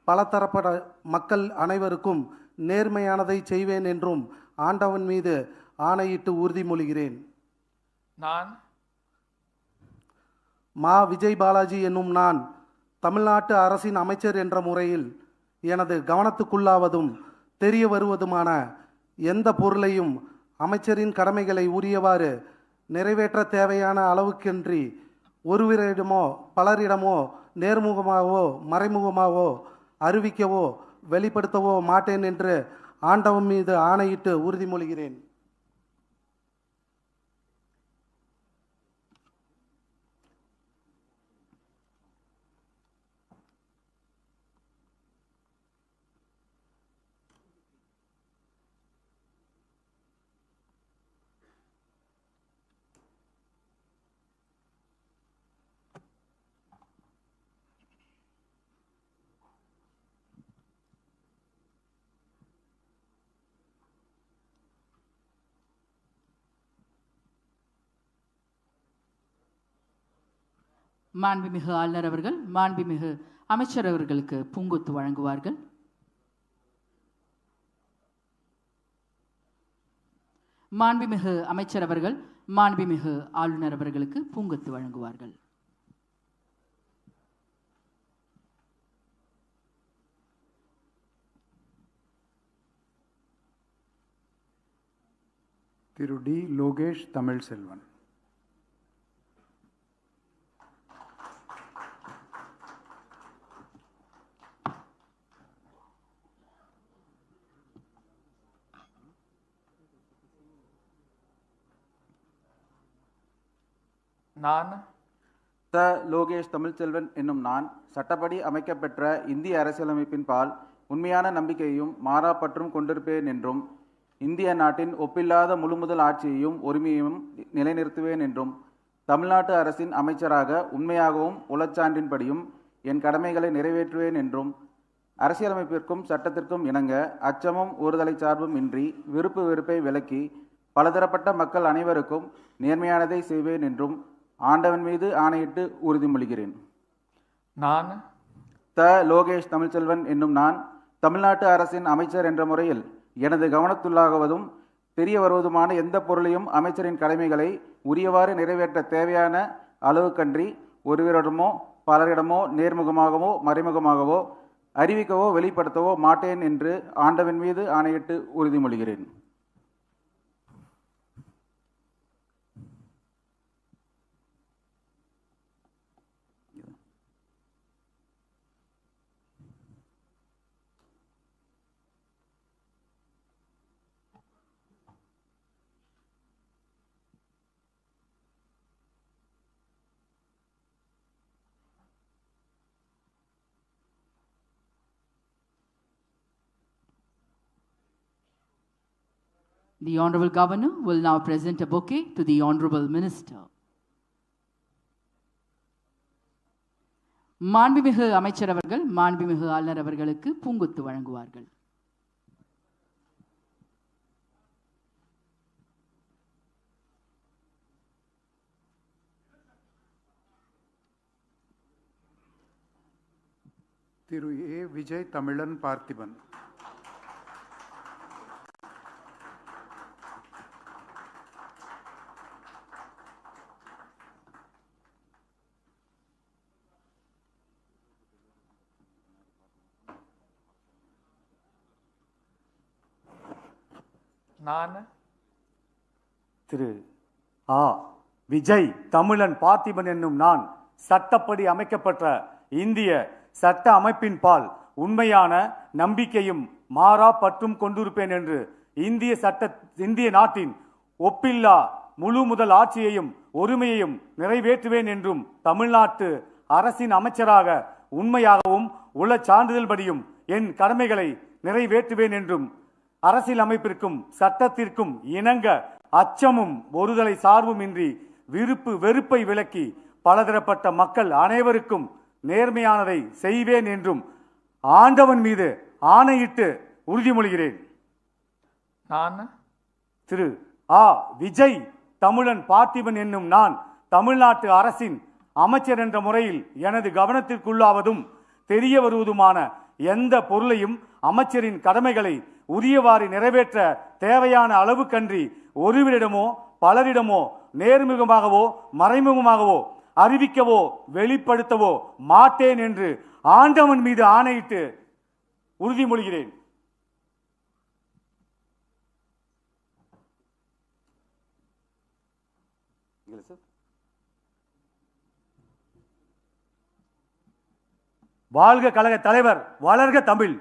பலதரப்பட்ட மக்கள் அனைவருக்கும் நேர்மையானதை செய்வேன் என்றும் ஆண்டவன் மீது ஆணையிட்டு உறுதிமொழிகிறேன். நான் மா விஜய் பாலாஜி என்னும் நான் தமிழ்நாட்டு அரசின் அமைச்சர் என்ற முறையில் எனது கவனத்துக்குள்ளாவதும் தெரிய வருவதுமான எந்த பொருளையும் அமைச்சரின் கடமைகளை உரியவாறு நிறைவேற்ற தேவையான அளவுக்கின்றி ஒருவரிடமோ பலரிடமோ நேர்முகமாகவோ மறைமுகமாகவோ அறிவிக்கவோ வெளிப்படுத்தவோ மாட்டேன் என்று ஆண்டவன் மீது ஆணையிட்டு உறுதிமொழிகிறேன். மாண்புமிகு ஆளுநர் அவர்கள் மாண்புமிகு அமைச்சர் அவர்களுக்கு பூங்கொத்து வழங்குவார்கள். மாண்புமிகு அமைச்சர் அவர்கள் மாண்புமிகு ஆளுநர் அவர்களுக்கு பூங்கொத்து வழங்குவார்கள். திரு டி லோகேஷ் தமிழ் செல்வன். நான் த லோகேஷ் தமிழ்ச்செல்வன் என்னும் நான் சட்டப்படி அமைக்கப்பெற்ற இந்திய அரசியலமைப்பின் பால் உண்மையான நம்பிக்கையும் மாறாப்பற்றும் கொண்டிருப்பேன் என்றும் இந்திய நாட்டின் ஒப்பில்லாத முழுமுதல் ஆட்சியையும் உரிமையையும் நிலைநிறுத்துவேன் என்றும் தமிழ்நாட்டு அரசின் அமைச்சராக உண்மையாகவும் உளச்சான்றின்படியும் என் கடமைகளை நிறைவேற்றுவேன் என்றும் அரசியலமைப்பிற்கும் சட்டத்திற்கும் இணங்க அச்சமும் ஒருதலை சார்பும் இன்றி விருப்பு வெறுப்பை விலக்கி பலதரப்பட்ட மக்கள் அனைவருக்கும் நேர்மையானதை செய்வேன் என்றும் ஆண்டவன் மீது ஆணையிட்டு உறுதிமொழிகிறேன். நான் த லோகேஷ் தமிழ்ச்செல்வன் என்னும் நான் தமிழ்நாட்டு அரசின் அமைச்சர் என்ற முறையில் எனது கவனத்துள்ளாகுவதும் தெரிய வருவதுமான எந்த பொருளையும் அமைச்சரின் கடமைகளை உரியவாறு நிறைவேற்ற தேவையான அளவுக்கன்றி ஒருவரிடமோ பலரிடமோ நேர்முகமாகவோ மறைமுகமாகவோ அறிவிக்கவோ வெளிப்படுத்தவோ மாட்டேன் என்று ஆண்டவன் மீது ஆணையிட்டு உறுதிமொழிகிறேன். The Honorable Governor will now present a bouquet to the Honorable Minister. மாண்புமிகு அமைச்சர் அவர்கள் மாண்புமிகு ஆளுநர் அவர்களுக்கு பூங்கொத்து வழங்குவார்கள். திரு ஏ விஜய் தமிழன் பார்த்திபன். நான் திரு ஆ விஜய் தமிழன் பார்த்திபன் என்னும் நான் சட்டப்படி அமைக்கப்பட்ட இந்திய சட்ட அமைப்பின் பால் உண்மையான நம்பிக்கையும் மாறா பற்றும் கொண்டிருப்பேன் என்று இந்திய நாட்டின் ஒப்பில்லா முழு முதல் ஆட்சியையும் உரிமையையும் நிறைவேற்றுவேன் என்றும் தமிழ்நாட்டு அரசின் அமைச்சராக உண்மையாகவும் உள்ள சான்றிதழ்படியும் என் கடமைகளை நிறைவேற்றுவேன் என்றும் அரசியல் அமைப்பிற்கும் சட்டத்திற்கும் இணங்க அச்சமும் ஒருதலை சார்பும் இன்றி விருப்பு வெறுப்பை விலக்கி பலதரப்பட்ட மக்கள் அனைவருக்கும் நேர்மையானதை செய்வேன் என்றும் ஆண்டவன் மீது ஆணையிட்டு உறுதிமொழிகிறேன். நான் திரு ஆ விஜய் தமிழன் பார்த்திபன் என்னும் நான் தமிழ்நாட்டு அரசின் அமைச்சர் என்ற முறையில் எனது கவனத்திற்குள்ளாவதும் தெரிய வருவதுமான எந்த பொருளையும் அமைச்சரின் கடமைகளை உரியவாறு நிறைவேற்ற தேவையான அளவுக்கன்றி ஒருவரிடமோ பலரிடமோ நேர்முகமாகவோ மறைமுகமாகவோ அறிவிக்கவோ வெளிப்படுத்தவோ மாட்டேன் என்று ஆண்டவன் மீது ஆணையிட்டு உறுதிமொழிகிறேன். வாழ்க கழக தலைவர், வளர்க Tamil.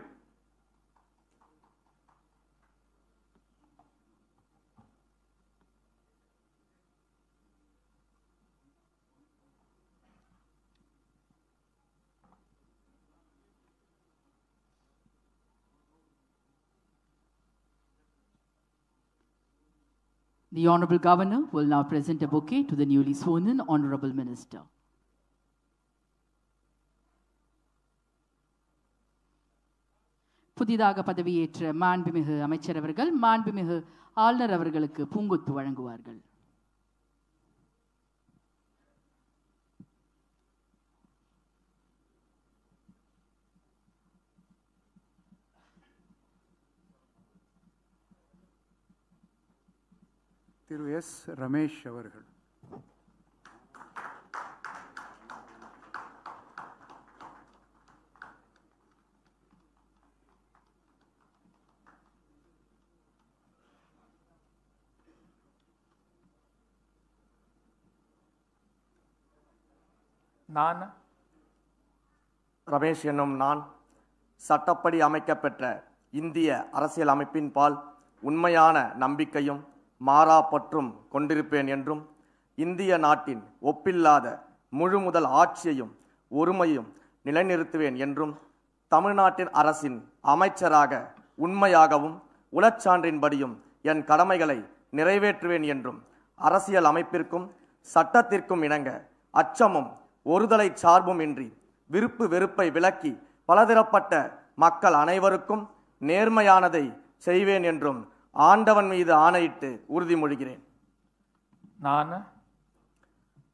The Honorable Governor will now present a bouquet to the newly sworn-in Honorable Minister. புதிதாக பதவியேற்ற மாண்புமிகு அமைச்சர் அவர்கள் மாண்புமிகு ஆளுநர் அவர்களுக்கு பூங்கொத்து வழங்குவார்கள். திரு எஸ் ரமேஷ் அவர்கள். நான் ரமேஷ் என்னும் நான் சட்டப்படி அமைக்கப்பெற்ற இந்திய அரசியல் அமைப்பின் பால் உண்மையான நம்பிக்கையும் மாறா பற்றும் கொண்டிருப்பேன் என்றும் இந்திய நாட்டின் ஒப்பில்லாத முழுமுதல் ஆட்சியையும் ஒருமையும் நிலைநிறுத்துவேன் என்றும் தமிழ்நாட்டின் அரசின் அமைச்சராக உண்மையாகவும் உளச்சான்றின்படியும் என் கடமைகளை நிறைவேற்றுவேன் என்றும் அரசியல் அமைப்பிற்கும் சட்டத்திற்கும் இணங்க அச்சமும் ஒருதலை சார்பும் இன்றி விருப்பு வெறுப்பை விலக்கி பலதரப்பட்ட மக்கள் அனைவருக்கும் நேர்மையானதை செய்வேன் என்றும் ஆண்டவன் மீது ஆணையிட்டு உறுதிமொழிகிறேன். நான்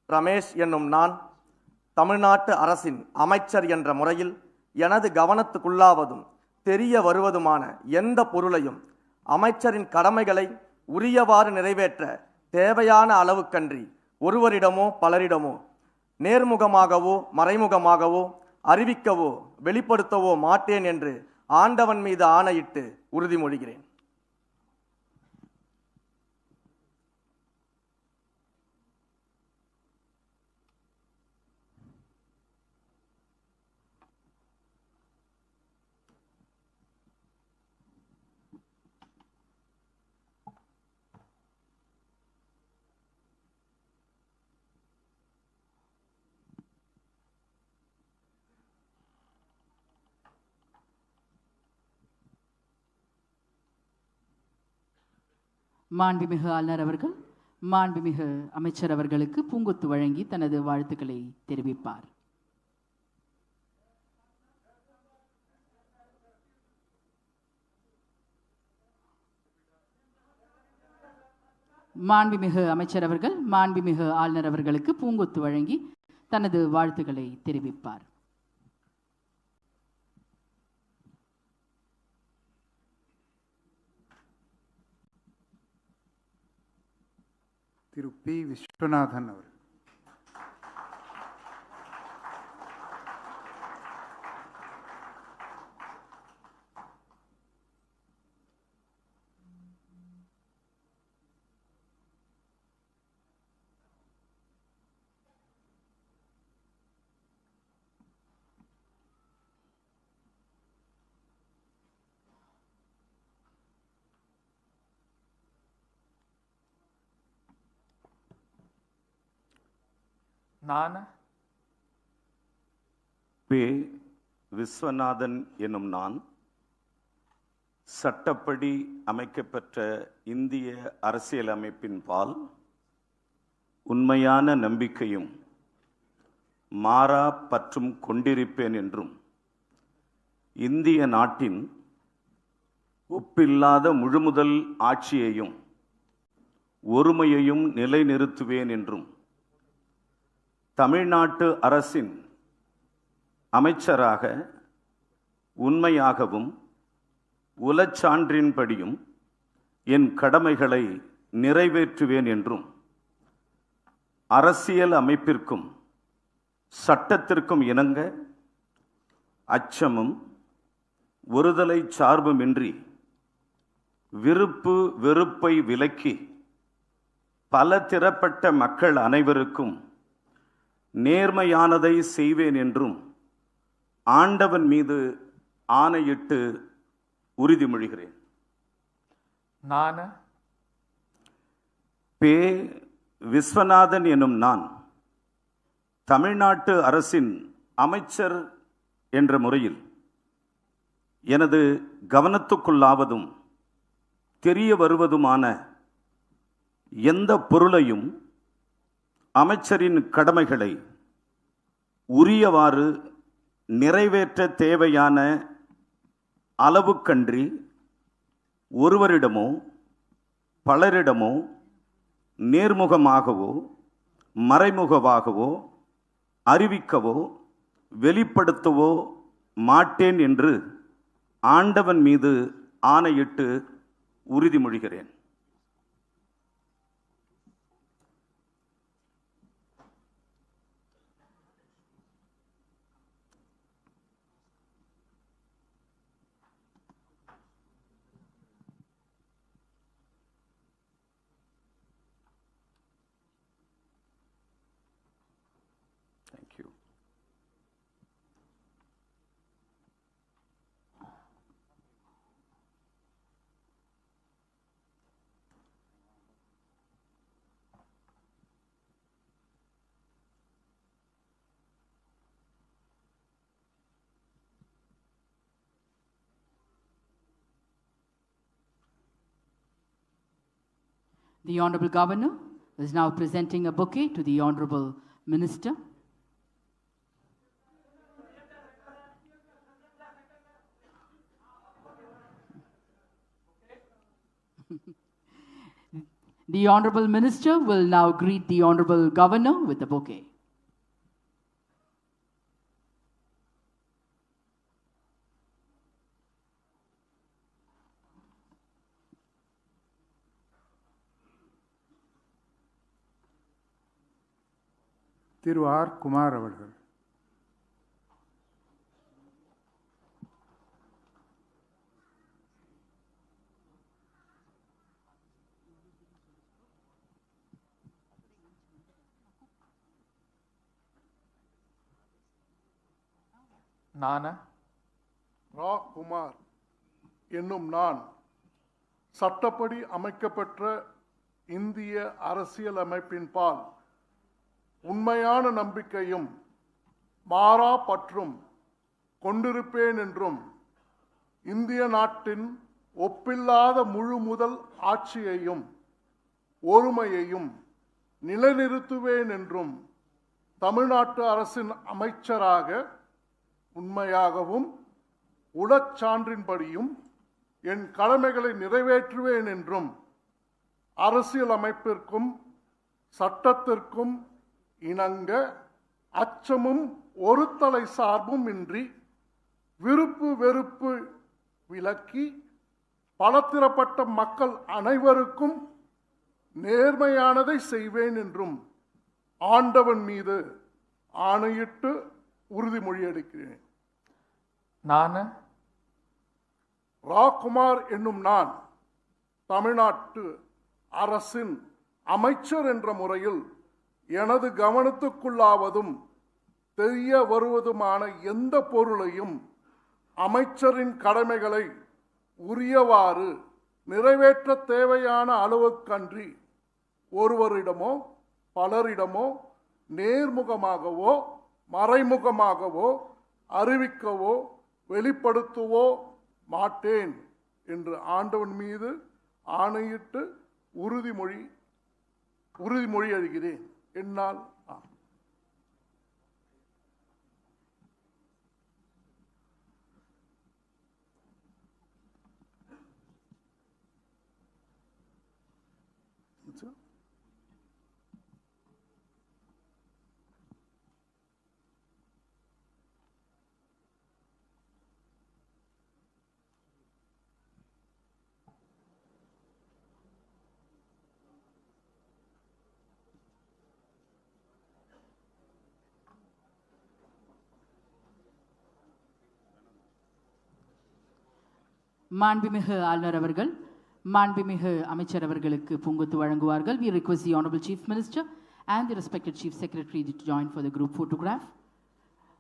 ரமேஷ் என்னும் நான் தமிழ்நாட்டு அரசின் அமைச்சர் என்ற முறையில் எனது கவனத்துக்குள்ளாவதும் தெரிய வருவதுமான எந்த பொருளையும் அமைச்சரின் கடமைகளை உரியவாறு நிறைவேற்ற தேவையான அளவுக்கன்றி ஒருவரிடமோ பலரிடமோ நேர்முகமாகவோ மறைமுகமாகவோ அறிவிக்கவோ வெளிப்படுத்தவோ மாட்டேன் என்று ஆண்டவன் மீது ஆணையிட்டு உறுதிமொழிகிறேன். மாண்புமிகு ஆளுநர் அவர்கள் மாண்புமிகு அமைச்சர் அவர்களுக்கு பூங்கொத்து வழங்கி தனது வாழ்த்துக்களை தெரிவிப்பார். மாண்புமிகு அமைச்சர் அவர்கள் மாண்புமிகு ஆளுநர் அவர்களுக்கு பூங்கொத்து வழங்கி தனது வாழ்த்துக்களை தெரிவிப்பார். திரு பி. விஸ்வநாதன் அவர். நான் பே. விஸ்வநாதன் எனும் நான் சட்டப்படி அமைக்கப்பெற்ற இந்திய அரசியலமைப்பின் பால் உண்மையான நம்பிக்கையும் மாறா பற்றும் கொண்டிருப்பேன் என்றும் இந்திய நாட்டின் ஒப்பில்லாத முழுமுதல் ஆட்சியையும் ஒருமையையும் நிலைநிறுத்துவேன் என்றும் தமிழ்நாட்டு அரசின் அமைச்சராக உண்மையாகவும் உளச்சான்றின்படியும் என் கடமைகளை நிறைவேற்றுவேன் என்றும் அரசியல் அமைப்பிற்கும் சட்டத்திற்கும் இணங்க அச்சமும் ஒருதலை சார்புமின்றி விருப்பு வெறுப்பை விலக்கி பல திறப்பட்ட மக்கள் அனைவருக்கும் நேர்மையானதை செய்வேன் என்றும் ஆண்டவன் மீது ஆணையிட்டு உறுதிமொழிகிறேன். நான் பே. விஸ்வநாதன் எனும் நான் தமிழ்நாட்டு அரசின் அமைச்சர் என்ற முறையில் எனது கவனத்துக்குள்ளாவதும் தெரிய வருவதுமான எந்த பொருளையும் அமைச்சரின் கடமைகளை உரியவாறு நிறைவேற்ற தேவையான அளவுக்கன்றி ஒருவரிடமோ பலரிடமோ நேர்முகமாகவோ மறைமுகமாகவோ அறிவிக்கவோ வெளிப்படுத்தவோ மாட்டேன் என்று ஆண்டவன் மீது ஆணையிட்டு உறுதிமொழிகிறேன். Thank you. The Honorable Governor is now presenting a bouquet to the Honorable Minister. The Honorable Minister will now greet the Honorable Governor with a bouquet. Thiru R Kumar அவர்கள். நான் ரா குமார் என்னும் நான் சட்டப்படி அமைக்கப்பெற்ற இந்திய அரசியலமைப்பின் பால் உண்மையான நம்பிக்கையும் மாறா பற்றும் கொண்டிருப்பேன் என்றும் இந்திய நாட்டின் ஒப்பில்லாத முழு முதல் ஆட்சியையும் ஒருமையையும் நிலைநிறுத்துவேன் என்றும் தமிழ்நாட்டு அரசின் அமைச்சராக உண்மையாகவும் உளச்சான்றின்படியும் என் கடமைகளை நிறைவேற்றுவேன் என்றும் அரசியலமைப்பிற்கும் சட்டத்திற்கும் இணங்க அச்சமும் ஒருதலை சார்பும் இன்றி விருப்பு வெறுப்பு விலக்கி பலதரப்பட்ட மக்கள் அனைவருக்கும் நேர்மையானதை செய்வேன் என்றும் ஆண்டவன் மீது ஆணையிட்டு உறுதிமொழி எடுக்கிறேன். நான் ராகுமார் என்னும் நான் தமிழ்நாட்டு அரசின் அமைச்சர் என்ற முறையில் எனது கவனத்துக்குள்ளாவதும் தெரிய வருவதுமான எந்த பொருளையும் அமைச்சரின் கடமைகளை உரியவாறு நிறைவேற்ற தேவையான அளவுக்கன்றி ஒருவரிடமோ பலரிடமோ நேர்முகமாகவோ மறைமுகமாகவோ அறிவிக்கவோ வெளிப்படுத்தவோ மாட்டேன் என்று ஆண்டவன் மீது ஆணையிட்டு உறுதிமொழி அளிக்கிறேன். என்னால் மாண்புமிகு ஆளுநர் அவர்கள் மாண்புமிகு அமைச்சர் அவர்களுக்கு பூங்கொத்து வழங்குவார்கள். We request the Honorable Chief Minister and the respected Chief Secretary to join for the group photograph.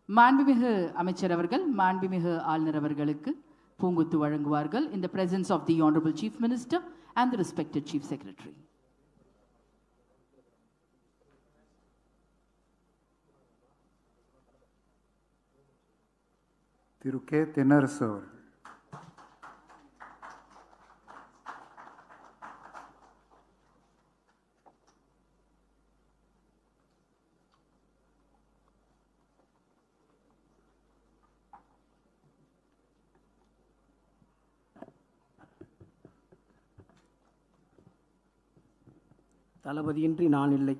மாண்புமிகு அமைச்சர் அவர்கள் மாண்புமிகு ஆளுநர் அவர்களுக்கு பூங்கொத்து வழங்குவார்கள் in the presence of the Honorable Chief Minister and the respected Chief Secretary. Thiru K Thennarasu அவர்கள். தளபதியின்றி நான் இல்லை.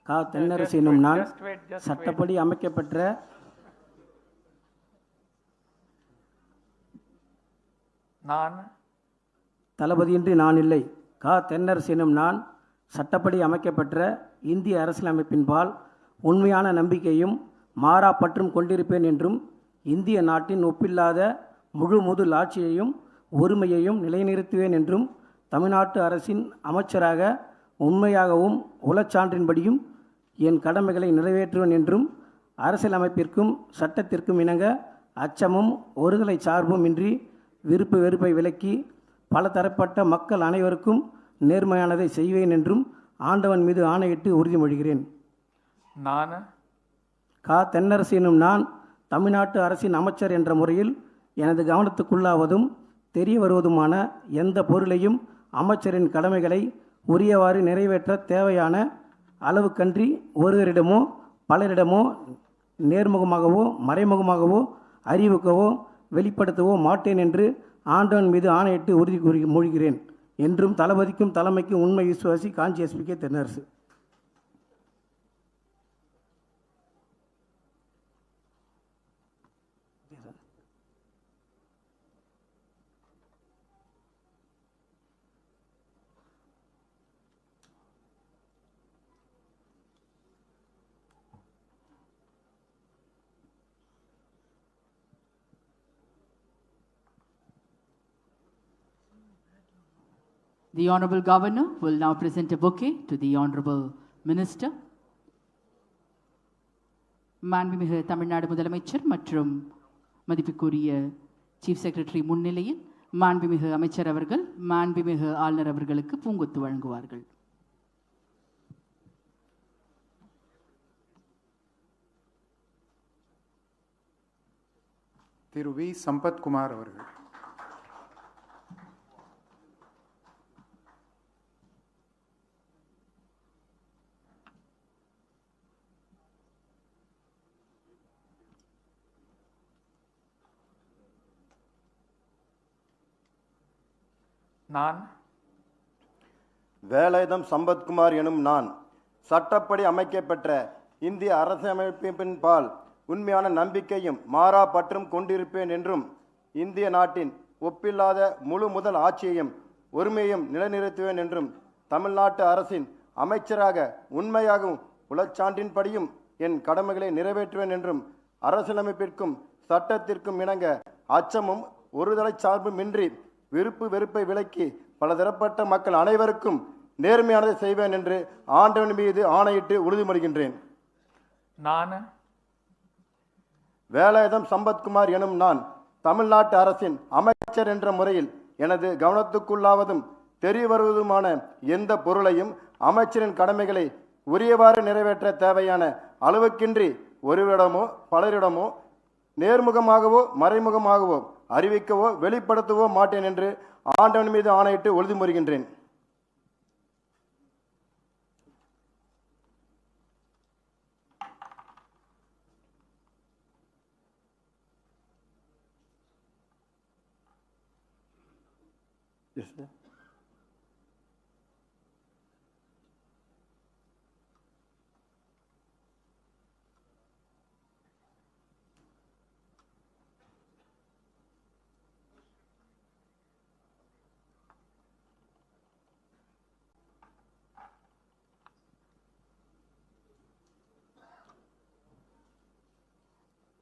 கா தென்னரசு எனும் நான் சட்டப்படி அமைக்கப்பெற்ற தளபதியின்றி நான் இல்லை. கா தென்னரசு எனும் நான் சட்டப்படி அமைக்கப்பெற்ற இந்திய அரசியலமைப்பின் பால் உண்மையான நம்பிக்கையும் மாறா பற்றும் கொண்டிருப்பேன் என்றும் இந்திய நாட்டின் ஒப்பில்லாத முழு முதல் ஆட்சியையும் ஒருமையையும் நிலைநிறுத்துவேன் என்றும் தமிழ்நாட்டு அரசின் அமைச்சராக உண்மையாகவும் உளச்சான்றின்படியும் என் கடமைகளை நிறைவேற்றுவேன் என்றும் அரசியலமைப்பிற்கும் சட்டத்திற்கும் இணங்க அச்சமும் ஒருதலை சார்பும் இன்றி விருப்பு வெறுப்பை விலக்கி பல தரப்பட்ட மக்கள் அனைவருக்கும் நேர்மையானதை செய்வேன் என்றும் ஆண்டவன் மீது ஆணையிட்டு உறுதிமொழிகிறேன். நான் கா தென்னரசு எனும் நான் தமிழ்நாட்டு அரசின் அமைச்சர் என்ற முறையில் எனது கவனத்துக்குள்ளாவதும் தெரிய வருவதுமான எந்த பொருளையும் அமைச்சரின் கடமைகளை உரியவாறு நிறைவேற்ற தேவையான அளவுக்கன்றி ஒருவரிடமோ பலரிடமோ நேர்முகமாகவோ மறைமுகமாகவோ அறிவிக்கவோ வெளிப்படுத்தவோ மாட்டேன் என்று ஆண்டவன் மீது ஆணையிட்டு உறுதி கூறி மொழிகிறேன் என்றும் தளபதிக்கும் தலைமைக்கும் உண்மை விசுவாசி Kanchi SP Thennarasu. The Honorable Governor will now present a bouquet to the Honorable Minister. மாண்புமிகு தமிழ்நாடு முதலமைச்சர் மற்றும் மதிப்புக்குரிய சீஃப் செக்ரட்டரி முன்னிலையில் மாண்புமிகு அமைச்சர் அவர்கள் மாண்புமிகு ஆளுநர் அவர்களுக்கு பூங்கொத்து வழங்குவார்கள். திரு வி சம்பத்குமார் அவர்கள். நான் வேலாயுதம் சம்பத்குமார் எனும் நான் சட்டப்படி அமைக்கப்பெற்ற இந்திய அரசியலமைப்பின் பால் உண்மையான நம்பிக்கையும் மாறா பற்றும் கொண்டிருப்பேன் என்றும் இந்திய நாட்டின் ஒப்பில்லாத முழு முதல் ஆட்சியையும் ஒருமையையும் நிலைநிறுத்துவேன் என்றும் தமிழ்நாட்டு அரசின் அமைச்சராக உண்மையாகவும் உளச்சான்றின்படியும் என் கடமைகளை நிறைவேற்றுவேன் என்றும் அரசியலமைப்பிற்கும் சட்டத்திற்கும் இணங்க அச்சமும் ஒருதலை சார்புமின்றி விருப்பு வெறுப்பை விலக்கி பலதரப்பட்ட மக்கள் அனைவருக்கும் நேர்மையானதை செய்வேன் என்று ஆண்டவன் மீது ஆணையிட்டு உறுதிமொழிகின்றேன். நான் வேலாயுதம் சம்பத்குமார் எனும் நான் தமிழ்நாட்டு அரசின் அமைச்சர் என்ற முறையில் எனது கவனத்துக்குள்ளாவதும் தெரிய வருவதுமான எந்த பொருளையும் அமைச்சரின் கடமைகளை உரியவாறு நிறைவேற்ற தேவையான அளவுக்கின்றி ஒருவரிடமோ பலரிடமோ நேர்முகமாகவோ மறைமுகமாகவோ அறிவிக்கவோ வெளிப்படுத்தவோ மாட்டேன் என்று ஆண்டவன் மீது ஆணையிட்டு உறுதிமொழிகின்றேன்.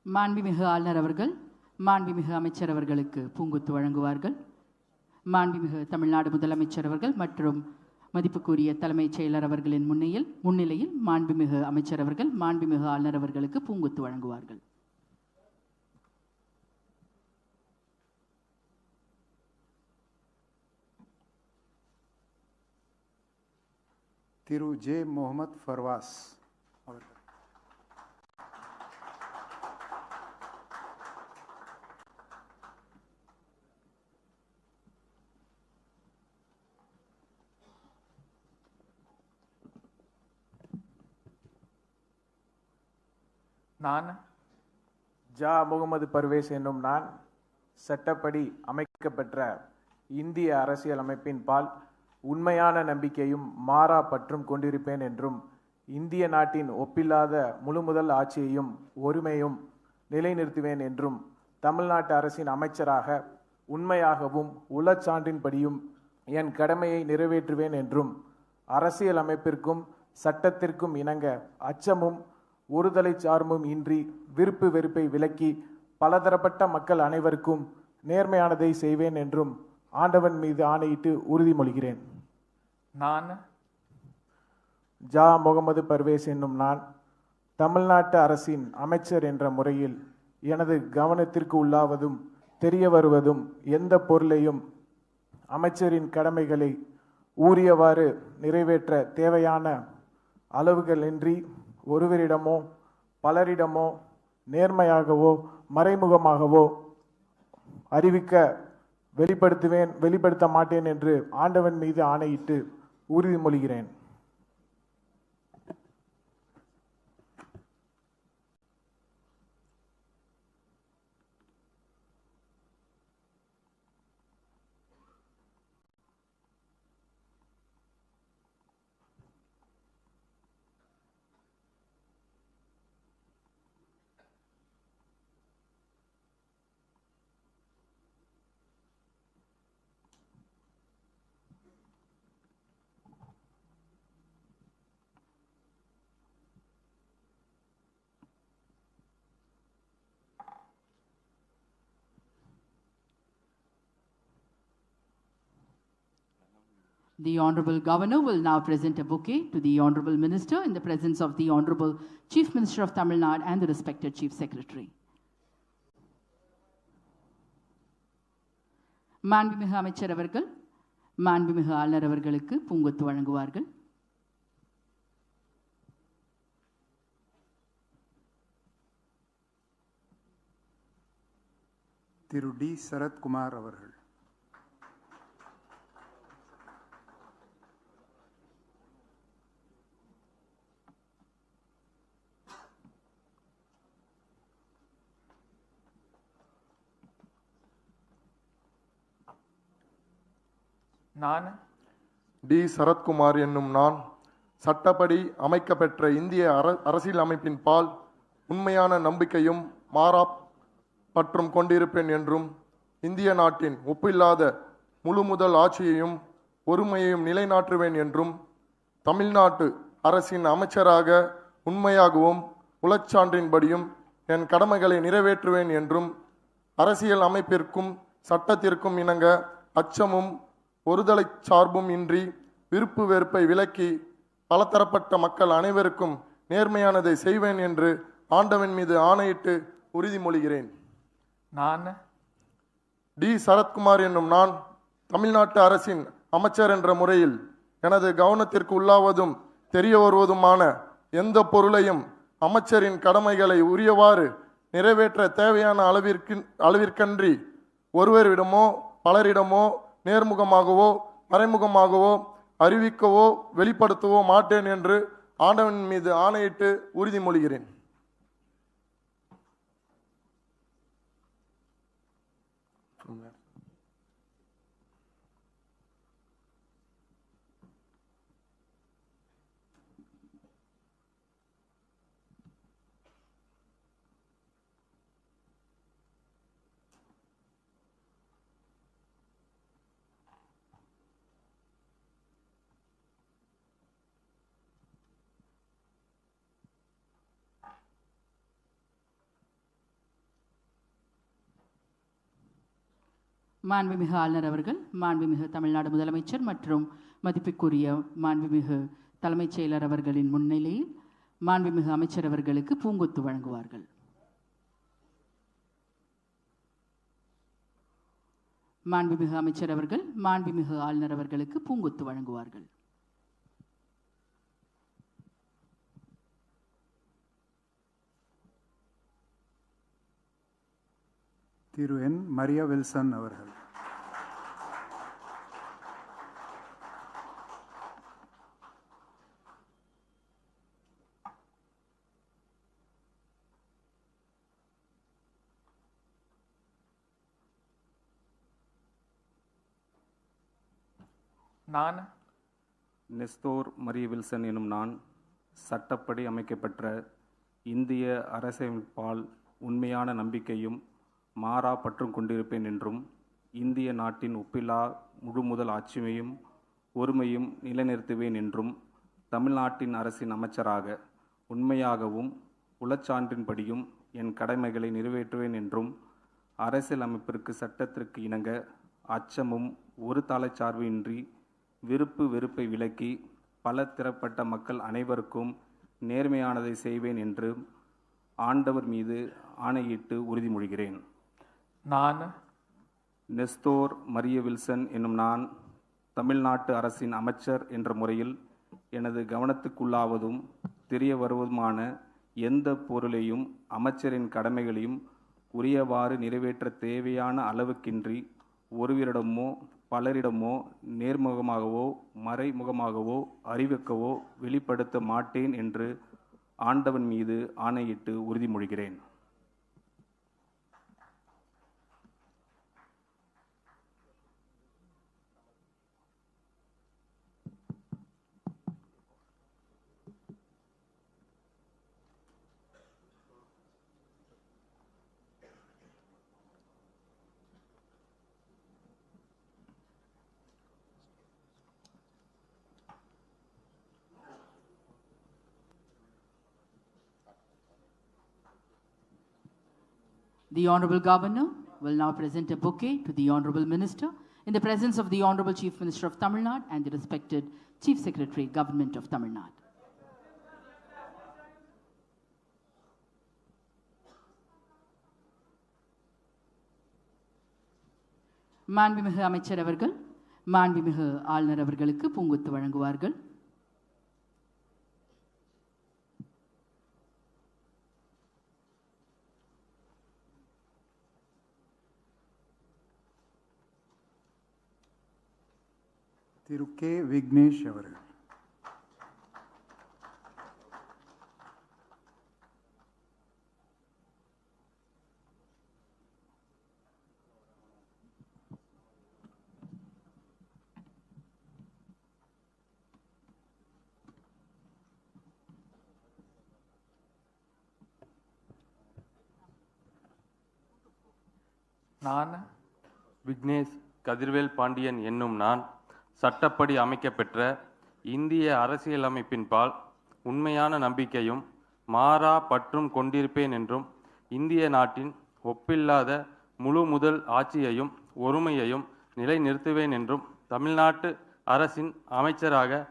மாண்புமிகு ஆளுநர் அவர்கள் மாண்புமிகு அமைச்சர் அவர்களுக்கு பூங்கொத்து வழங்குவார்கள். மாண்புமிகு தமிழ்நாடு முதலமைச்சர் அவர்கள் மற்றும் மதிப்புக்குரிய தலைமைச் செயலர் அவர்களின் முன்னிலையில் மாண்புமிகு அமைச்சர் அவர்கள் மாண்புமிகு ஆளுநர் அவர்களுக்கு பூங்கொத்து வழங்குவார்கள். திரு ஜே முகமது ஃபர்வாஸ் அவர்கள். நான் ஜா முகமது பர்வேஸ் என்னும் நான் சட்டப்படி அமைக்கப்பெற்ற இந்திய அரசியல் அமைப்பின் பால் உண்மையான நம்பிக்கையும் மாறா பற்றும் கொண்டிருப்பேன் என்றும் இந்திய நாட்டின் ஒப்பில்லாத முழுமுதல் ஆட்சியையும் ஒருமையும் நிலைநிறுத்துவேன் என்றும் தமிழ்நாட்டு அரசின் அமைச்சராக உண்மையாகவும் உளச்சான்றின்படியும் என் கடமையை நிறைவேற்றுவேன் என்றும் அரசியல் அமைப்பிற்கும் சட்டத்திற்கும் இணங்க அச்சமும் ஒருதலை சார்பும் இன்றி விருப்பு வெறுப்பை விலக்கி பலதரப்பட்ட மக்கள் அனைவருக்கும் நேர்மையானதை செய்வேன் என்றும் ஆண்டவன் மீது ஆணையிட்டு உறுதிமொழிகிறேன். நான் ஜா முகமது பர்வேஸ் என்னும் நான் தமிழ்நாட்டு அரசின் அமைச்சர் என்ற முறையில் எனது கவனத்திற்கு உள்ளாவதும் தெரிய வருவதும் எந்த பொருளையும் அமைச்சரின் கடமைகளை ஊறியவாறு நிறைவேற்ற தேவையான அளவுகளின்றி ஒருவரிடமோ பலரிடமோ நேர்மையாகவோ மறைமுகமாகவோ அறிவிக்க வெளிப்படுத்த மாட்டேன் என்று ஆண்டவன் மீது ஆணையிட்டு உறுதிமொழிகிறேன். The Honorable Governor will now present a bouquet to the Honorable Minister in the presence of the Honorable Chief Minister of Tamil Nadu and the respected Chief Secretary. மாண்புமிகு அமைச்சர் அவர்கள் மாண்புமிகு ஆளுநர் அவர்களுக்கு பூங்கொத்து வழங்குவார்கள். திரு டி சரத்குமார் அவர்கள். நான் டி சரத்குமார் என்னும் நான் சட்டப்படி அமைக்கப்பெற்ற இந்திய அரசியல் அமைப்பின் பால் உண்மையான நம்பிக்கையும் மாறா பற்றும் கொண்டிருப்பேன் என்றும் இந்திய நாட்டின் ஒப்பில்லாத முழு முதல் ஆட்சியையும் ஒருமையையும் நிலைநாட்டுவேன் என்றும் தமிழ்நாட்டு அரசின் அமைச்சராக உண்மையாகவும் உளச்சான்றின்படியும் என் கடமைகளை நிறைவேற்றுவேன் என்றும் அரசியல் அமைப்பிற்கும் சட்டத்திற்கும் இணங்க அச்சமும் ஒருதலை சார்பும் இன்றி விருப்பு வெறுப்பை விலக்கி பலதரப்பட்ட மக்கள் அனைவருக்கும் நேர்மையானதை செய்வேன் என்று ஆண்டவன் மீது ஆணையிட்டு உறுதிமொழிகிறேன். நான் டி சரத்குமார் என்னும் நான் தமிழ்நாட்டு அரசின் அமைச்சர் என்ற முறையில் எனது கவனத்திற்கு உள்ளாவதும் தெரிய வருவதுமான எந்த பொருளையும் அமைச்சரின் கடமைகளை உரியவாறு நிறைவேற்ற தேவையான அளவிற்கன்றி ஒருவரிடமோ பலரிடமோ நேர்முகமாகவோ மறைமுகமாகவோ அறிவிக்கவோ வெளிப்படுத்தவோ மாட்டேன் என்று ஆண்டவன் மீது ஆணையிட்டு உறுதிமொழிகிறேன். மாண்புமிகு ஆளுநர் அவர்கள் மாண்புமிகு தமிழ்நாடு முதலமைச்சர் மற்றும் மதிப்புக்குரிய மாண்புமிகு தலைமைச் செயலர் அவர்களின் முன்னிலையில் மாண்புமிகு அமைச்சர் அவர்களுக்கு பூங்கொத்து வழங்குவார்கள். மாண்புமிகு அமைச்சர் அவர்கள் மாண்புமிகு ஆளுநர் அவர்களுக்கு பூங்கொத்து வழங்குவார்கள். திரு என் மரியா வில்சன் அவர்கள். நான் நெஸ்தோர் மரிய வில்சன் எனும் நான் சட்டப்படி அமைக்கப்பெற்ற இந்திய அரசியலமைப்பால் உண்மையான நம்பிக்கையும் மாறா பற்றும் கொண்டிருப்பேன் என்றும் இந்திய நாட்டின் ஒப்பில்லா முழு முதல் ஆட்சியையும் ஒருமையும் நிலைநிறுத்துவேன் என்றும் தமிழ்நாட்டின் அரசின் அமைச்சராக உண்மையாகவும் உளச்சான்றின்படியும் என் கடமைகளை நிறைவேற்றுவேன் என்றும் அரசியல் அமைப்பிற்கு சட்டத்திற்கு இணங்க அச்சமும் ஒரு தலைச்சார்பு இன்றி விருப்பு வெறுப்பை விலக்கி பல திறப்பட்ட மக்கள் அனைவருக்கும் நேர்மையானதை செய்வேன் என்று ஆண்டவர் மீது ஆணையிட்டு உறுதிமொழிகிறேன். நான் நெஸ்தோர் மரிய வில்சன் என்னும் நான் தமிழ்நாட்டு அரசின் அமைச்சர் என்ற முறையில் எனது கவனத்துக்குள்ளாவதும் தெரிய வருவதுமான எந்த பொருளையும் அமைச்சரின் கடமைகளையும் உரியவாறு நிறைவேற்ற தேவையான அளவுக்கின்றி ஒருவரிடமோ பலரிடமோ நேர்முகமாகவோ மறைமுகமாகவோ அறிவிக்கவோ வெளிப்படுத்த மாட்டேன் என்று ஆண்டவன் மீது ஆணையிட்டு உறுதிமொழிகிறேன். The Honorable Governor will now present a bouquet to the Honorable Minister in the presence of the Honorable Chief Minister of Tamil Nadu and the respected Chief Secretary, Government of Tamil Nadu. மாண்புமிகு அமைச்சர் அவர்கள் மாண்புமிகு ஆளுநர் அவர்களுக்கு பூங்கொத்து வழங்குவார்கள். திரு K Vignesh அவர்கள். நான் விக்னேஷ் கதிர்வேல் பாண்டியன் என்னும் நான் சட்டப்படி அமைக்கப்பெற்ற இந்திய அரசியலமைப்பின்பால் உண்மையான நம்பிக்கையும் மாறா பற்றும் கொண்டிருப்பேன் என்றும் இந்திய நாட்டின் ஒப்பில்லாத முழு முதல் ஆட்சியையும் ஒருமையையும் நிலைநிறுத்துவேன் என்றும் தமிழ்நாட்டு அரசின் அமைச்சராக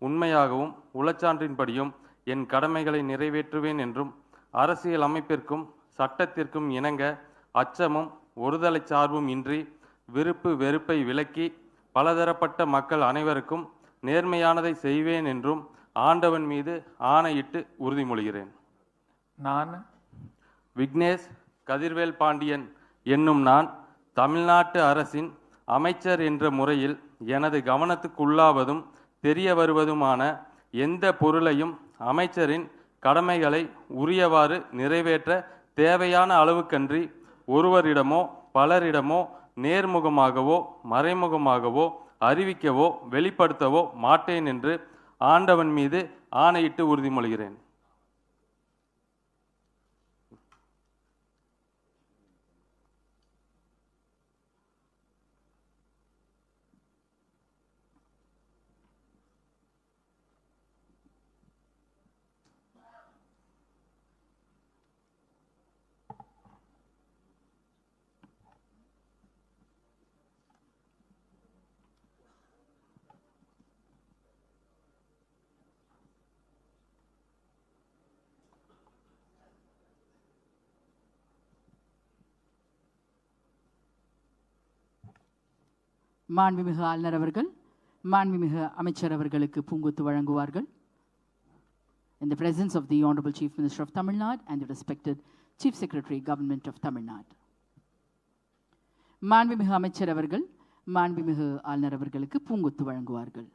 உண்மையாகவும் உளச்சான்றின்படியும் என் கடமைகளை நிறைவேற்றுவேன் என்றும் அரசியல் அமைப்பிற்கும் சட்டத்திற்கும் இணங்க அச்சமும் ஒருதலை சார்பும் இன்றி விருப்பு வெறுப்பை விலக்கி பலதரப்பட்ட மக்கள் அனைவருக்கும் நேர்மையானதை செய்வேன் என்றும் ஆண்டவன் மீது ஆணையிட்டு உறுதிமொழிகிறேன். நான் விக்னேஷ் கதிர்வேல் பாண்டியன் என்னும் நான் தமிழ்நாட்டு அரசின் அமைச்சர் என்ற முறையில் எனது கவனத்துக்குள்ளாவதும் தெரிய வருவதுமான எந்த பொருளையும் அமைச்சரின் கடமைகளை உரியவாறு நிறைவேற்ற தேவையான அளவுக்கன்றி ஒருவரிடமோ பலரிடமோ நேர்முகமாகவோ மறைமுகமாகவோ அறிவிக்கவோ வெளிப்படுத்தவோ மாட்டேன் என்று ஆண்டவன் மீது ஆணையிட்டு உறுதிமொழிகிறேன். மாண்புமிகு ஆளுநர் அவர்கள் மாண்புமிகு அமைச்சர் அவர்களுக்கு பூங்கொத்து வழங்குவார்கள். In the presence of the Honorable Chief Minister of Tamil Nadu and the respected Chief Secretary, Government of Tamil Nadu. மாண்புமிகு அமைச்சர் அவர்கள் மாண்புமிகு ஆளுநர் அவர்களுக்கு பூங்கொத்து வழங்குவார்கள்.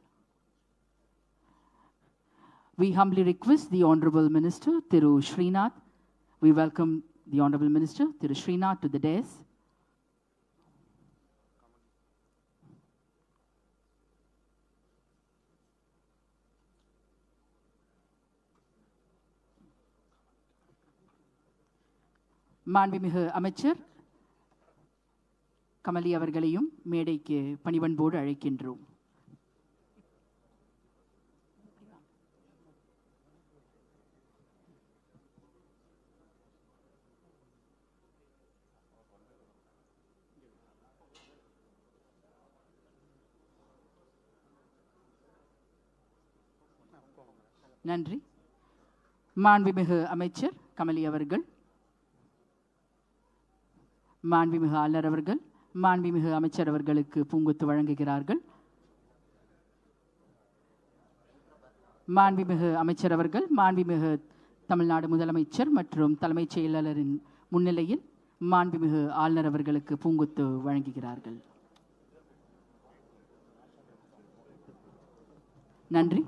We humbly request the Honorable Minister, Thiru Srinath. We welcome the Honorable Minister, Thiru Srinath, to the dais. மாண்புமிகு அமைச்சர் கமலி அவர்களையும் மேடைக்கு பணிவன்போடு அழைக்கின்றோம். நன்றி. மாண்புமிகு அமைச்சர் கமலி அவர்கள், மாண்புமிகு ஆளுநர் அவர்கள் மாண்புமிகு அமைச்சர் அவர்களுக்கு பூங்கொத்து வழங்குகிறார்கள். மாண்புமிகு அமைச்சர் அவர்கள் மாண்புமிகு தமிழ்நாடு முதலமைச்சர் மற்றும் தலைமைச் செயலாளரின் முன்னிலையில் மாண்புமிகு ஆளுநர் அவர்களுக்கு பூங்கொத்து வழங்குகிறார்கள். நன்றி.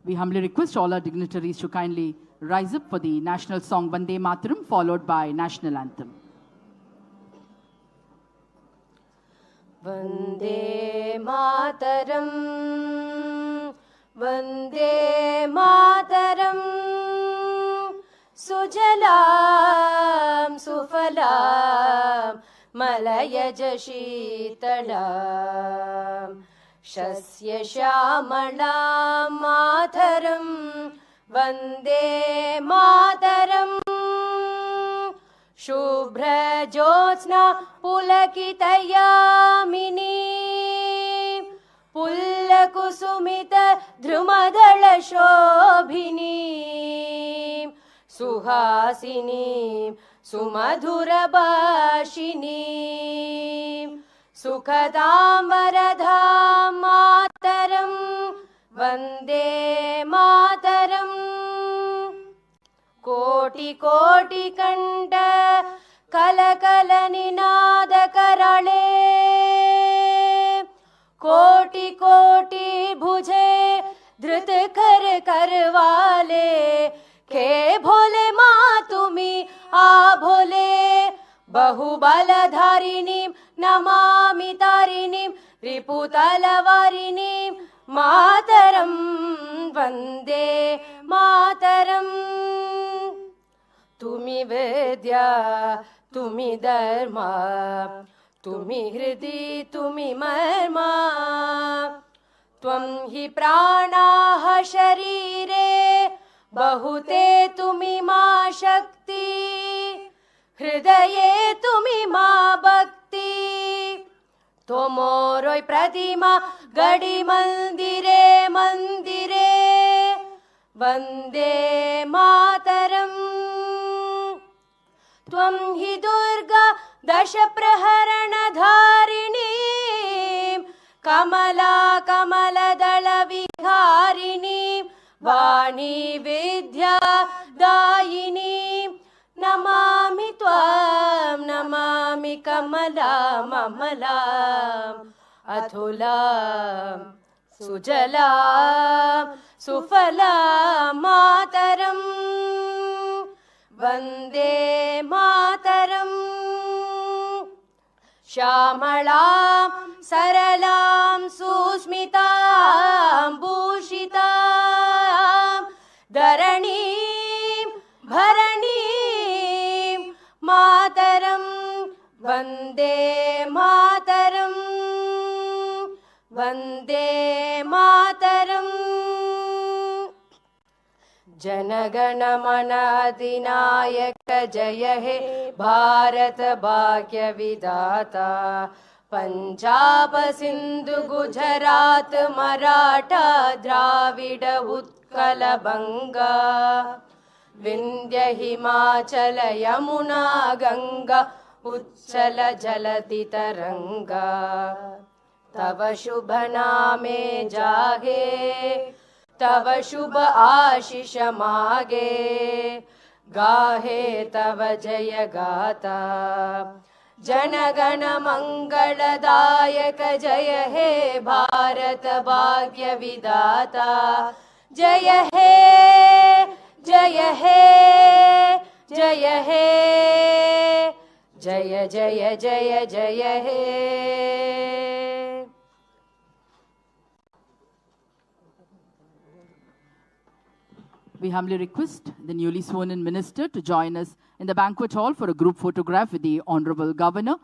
We humbly request all our dignitaries to kindly rise up for the national song Vande Mataram, followed by national anthem. Vande Mataram, Vande Mataram, Sujalam Sufalam, Malayaj Sheetalam, Shasya Shyaamalam Mataram, Vande Mataram, Shubhra Jyotsna Pulakitayamini, Pullakusumita Dhrumadala Shobhini, Suhasini Sumadhura Bhashini, Sukhadam Varadham Mataram, Vande Mataram, Koti Koti Kanda Kalakala Ninada Karale, Koti Koti Bhuje Dhrit Kar Karwale, Ke Bhole Ma Tumi A Bhole, Bahubaladharinim Namami Tarinim Riputalavarinim Mataram, Vande Mataram. Tumi Vedya, Tumi Dharma, Tumi Hridi, Tumi Marma, Tvam hi pranaha sharire, Bahute Tumi ma Shakti, Hridaye Tumi ma Bhakti, Tomoroi Pratima Gadi Mandire Mandire, Vande Mataram. Tvam hi Durga Dasha Praharana Dharini, Kamala Kamala Dala Viharini, Vani Vidya Dayini, Namami Tvam Namami Kamala Mamalam Athulam Sujalam Sufalam Mataram, Vande Mataram, Shyamalam Saralam Susmitam Bhushitam, Dharanim Bharanim Mataram, Vande Mataram, Vande Mataram. Janagana Mana Adinayaka Jaya He Bharat Bhagya Vidata, Punjab Sindhu Gujarat Maratha Dravida Utkala Banga, Vindhya Himachala Yamuna Ganga Uchchala Jalati Taranga, Tava Shubha Name Jage, Tava Shubha Ashish Mage, Gahe Tava Jaya Gata, Janagana Mangala Dayaka Jaya He Bharat Bhagya Vidata, Jaya He, Jaya He, Jaya He, Jaya Jaya Jaya Jaya He. We humbly request the newly sworn-in minister to join us in the banquet hall for a group photograph with the Honorable Governor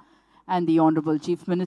and the Honorable Chief Minister.